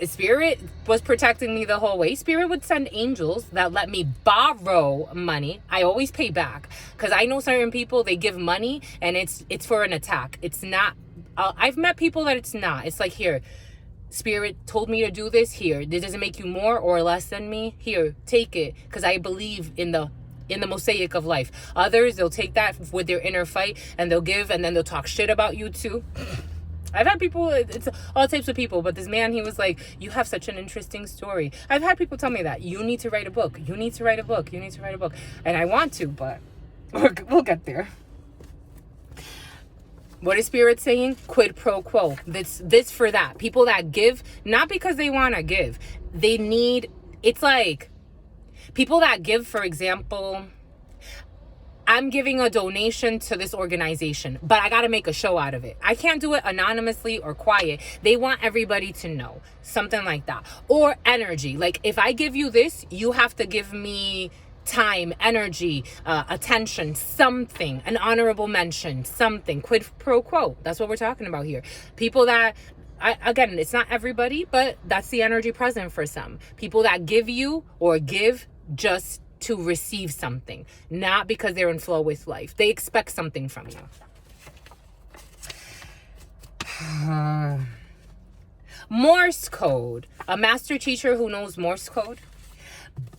Spirit was protecting me the whole way. Spirit would send angels that let me borrow money. I always pay back because I know certain people, they give money and it's for an attack. It's not. I've met people that it's not. It's like, here, Spirit told me to do this. Here, this doesn't make you more or less than me. Here, take it, because I believe in the mosaic of life. Others, they'll take that with their inner fight and they'll give, and then they'll talk shit about you too. I've had people, it's all types of people, but this man, he was like, you have such an interesting story. I've had people tell me that, you need to write a book. You need to write a book. You need to write a book. And I want to, but we'll get there. What is Spirit saying? Quid pro quo. This for that. People that give, not because they want to give. They need, it's like, people that give, for example, I'm giving a donation to this organization, but I got to make a show out of it. I can't do it anonymously or quiet. They want everybody to know. Something like that. Or energy. Like, if I give you this, you have to give me time, energy, attention, something, an honorable mention, something, quid pro quo. That's what we're talking about here. People that, again, it's not everybody, but that's the energy present for some. People that give you or give just to receive something, not because they're in flow with life. They expect something from you. Morse code. A master teacher who knows Morse code.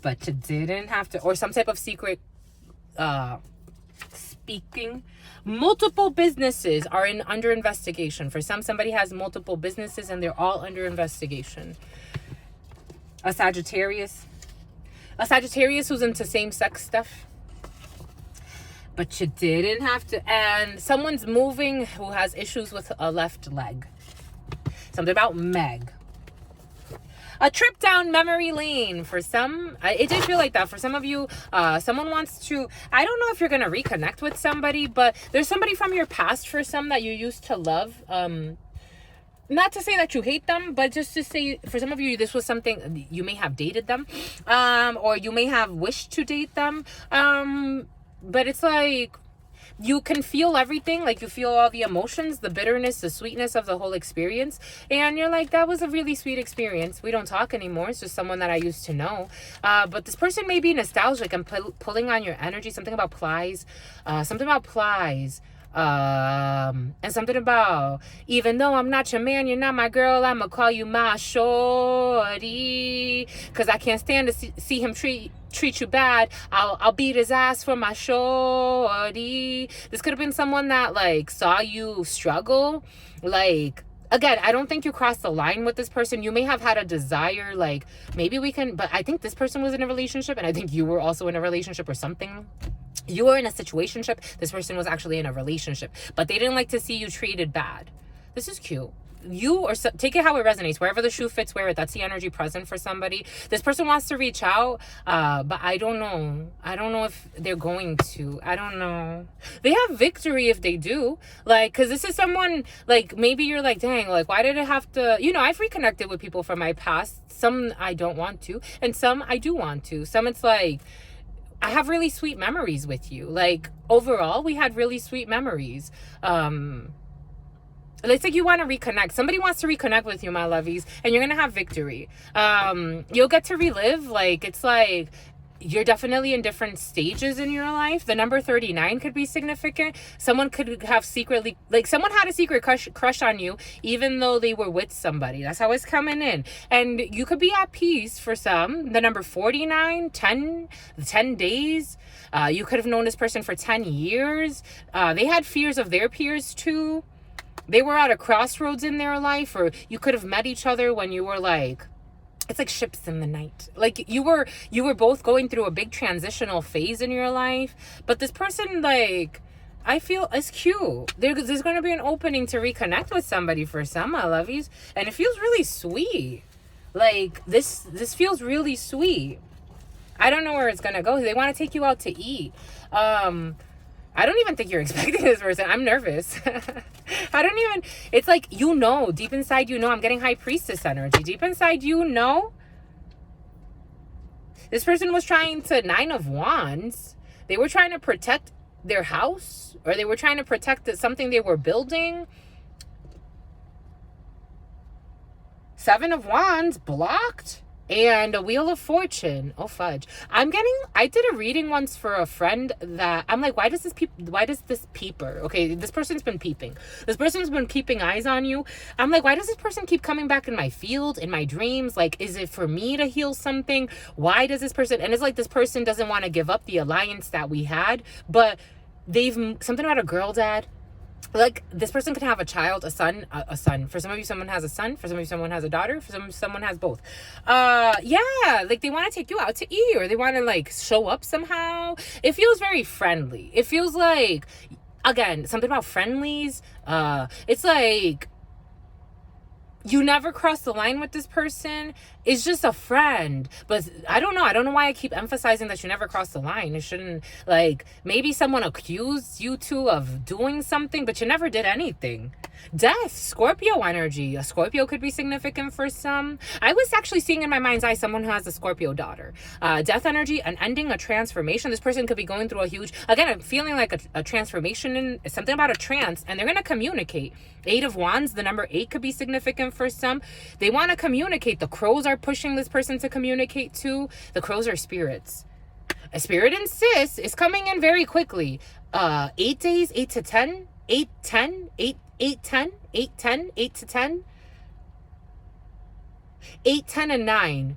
But you didn't have to, or some type of secret speaking. Multiple businesses are under investigation. For somebody has multiple businesses and they're all under investigation. A Sagittarius who's into same-sex stuff. But you didn't have to. And someone's moving who has issues with a left leg. Something about Meg. A trip down memory lane. For some, it did feel like that. For some of you, someone wants to, I don't know if you're going to reconnect with somebody, but there's somebody from your past for some that you used to love. Not to say that you hate them, but just to say, for some of you, this was something, you may have dated them, or you may have wished to date them. But it's like, you can feel everything, like you feel all the emotions, the bitterness, the sweetness of the whole experience. And you're like, that was a really sweet experience. We don't talk anymore. It's just someone that I used to know. But this person may be nostalgic and pulling on your energy. Something about plies. And something about, even though I'm not your man, you're not my girl, I'ma call you my shorty. Cause I can't stand to see him treat you bad. I'll beat his ass for my shorty. This could have been someone that like saw you struggle. Like, again, I don't think you crossed the line with this person. You may have had a desire, like, maybe we can, but I think this person was in a relationship, and I think you were also in a relationship or something. You were in a situationship. This person was actually in a relationship, but they didn't like to see you treated bad. This is cute. Take it how it resonates. Wherever the shoe fits, wear it. That's the energy present for somebody. This person wants to reach out, but I don't know. I don't know if they're going to. I don't know. They have victory if they do. Like, because this is someone, like, maybe you're like, dang, like, why did it have to, I've reconnected with people from my past. Some I don't want to, and some I do want to. Some it's like, I have really sweet memories with you. Like, overall, we had really sweet memories. It's like you want to reconnect. Somebody wants to reconnect with you, my lovies, and you're going to have victory. You'll get to relive. Like, it's like you're definitely in different stages in your life. The number 39 could be significant. Someone could have secretly, like, someone had a secret crush on you, even though they were with somebody. That's how it's coming in. And you could be at peace for some. The number 49, 10 days. You could have known this person for 10 years. They had fears of their peers too. They were at a crossroads in their life, or you could have met each other when you were like, it's like ships in the night. Like you were both going through a big transitional phase in your life. But this person, like, I feel is cute. There's going to be an opening to reconnect with somebody for some, my lovies. And it feels really sweet. Like, this feels really sweet. I don't know where it's going to go. They want to take you out to eat. I don't even think you're expecting this person. I'm nervous. It's like, deep inside, I'm getting high priestess energy. Deep inside, this person was trying to 9 of Wands. They were trying to protect their house, or they were trying to protect something they were building. 7 of Wands blocked. And a Wheel of Fortune. Oh, fudge. I did a reading once for a friend that I'm like, why does this peeper? Okay, this person's been peeping. This person's been keeping eyes on you. I'm like, why does this person keep coming back in my field, in my dreams? Like, is it for me to heal something? Why does this person, and it's like this person doesn't want to give up the alliance that we had, but something about a girl dad. Like, this person could have a child, a son. For some of you, someone has a son. For some of you, someone has a daughter. For someone has both. Like, they want to take you out to eat, or they want to, like, show up somehow. It feels very friendly. It feels like, again, something about friendlies. It's like, you never cross the line with this person. It's just a friend. But I don't know why I keep emphasizing that you never cross the line. It shouldn't, like, maybe someone accused you two of doing something, but you never did anything. Death, Scorpio energy. A Scorpio could be significant for some. I was actually seeing in my mind's eye someone who has a Scorpio daughter. Death energy, an ending, a transformation. This person could be going through again, I'm feeling like a transformation, in something about a trance, and they're going to communicate. 8 of Wands, the number 8 could be significant for some. They want to communicate. The crows are pushing this person to communicate too. The crows are spirits. A spirit in cis is coming in very quickly. 8 days, 8 to 10, 8, 10, 8, 8, 10, 8, 10, 8 to 10, 8, 10, and 9.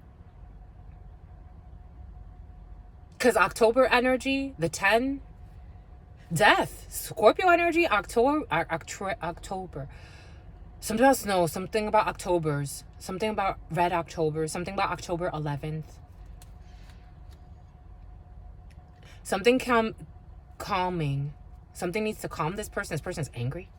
Because October energy, the 10, death, Scorpio energy, October. Something else, no, something about Octobers, something about red October, something about October 11th. Something calming. Something needs to calm this person. This person's angry.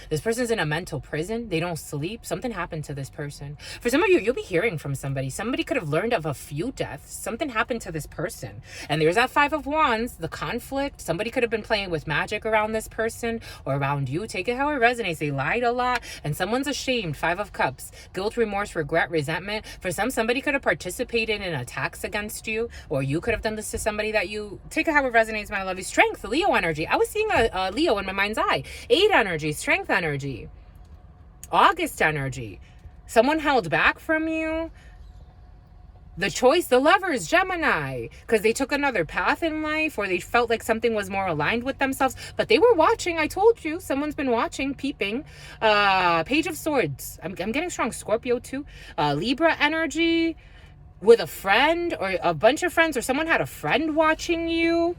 This person's in a mental prison. They don't sleep. Something happened to this person. For some of you, you'll be hearing from somebody. Somebody could have learned of a few deaths. Something happened to this person. And there's that 5 of Wands, the conflict. Somebody could have been playing with magic around this person or around you. Take it how it resonates. They lied a lot. And someone's ashamed. 5 of Cups. Guilt, remorse, regret, resentment. For somebody could have participated in attacks against you. Or you could have done this to somebody that you... Take it how it resonates, my lovey. Strength, Leo energy. I was seeing a Leo in my mind's eye. 8 energy, strength energy, August energy. Someone held back from you. The choice, the Lovers, Gemini, because they took another path in life, or they felt like something was more aligned with themselves, but they were watching. I told you, someone's been watching, peeping. Page of Swords. I'm getting strong. Scorpio too. Libra energy with a friend or a bunch of friends, or someone had a friend watching you.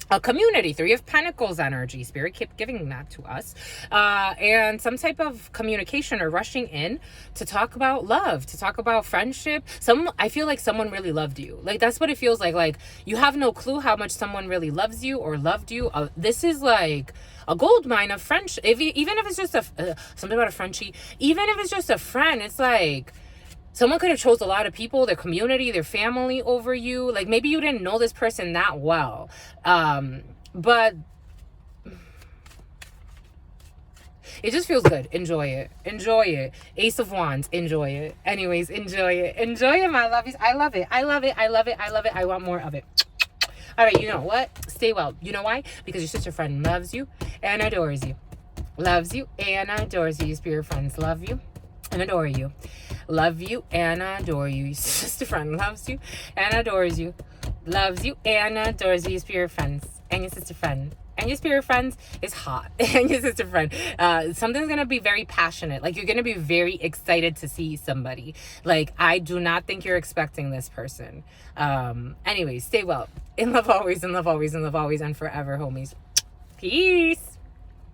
A community, 3 of Pentacles energy. Spirit kept giving that to us. And some type of communication or rushing in to talk about love, to talk about friendship. I feel like someone really loved you. Like, that's what it feels like. Like, you have no clue how much someone really loves you or loved you. This is like a gold mine of friendship. Even if it's just something about a Frenchie, even if it's just a friend, it's like... Someone could have chose a lot of people, their community, their family over you. Like, maybe you didn't know this person that well. But it just feels good. Enjoy it. Enjoy it. Ace of Wands. Enjoy it. Anyways, enjoy it. Enjoy it, my lovies. I love it. I love it. I love it. I love it. I want more of it. All right, you know what? Stay well. You know why? Because your sister friend loves you and adores you. Loves you and adores you. Your spirit friends love you and adore you. Love you and adore you. Your sister friend loves you and adores you. Loves you and adores you. Your spirit friends and your sister friend. And your spirit friends is hot. And your sister friend. Something's going to be very passionate. Like, you're going to be very excited to see somebody. Like, I do not think you're expecting this person. Anyways, stay well. In love always, in love always, in love always, and forever, homies. Peace.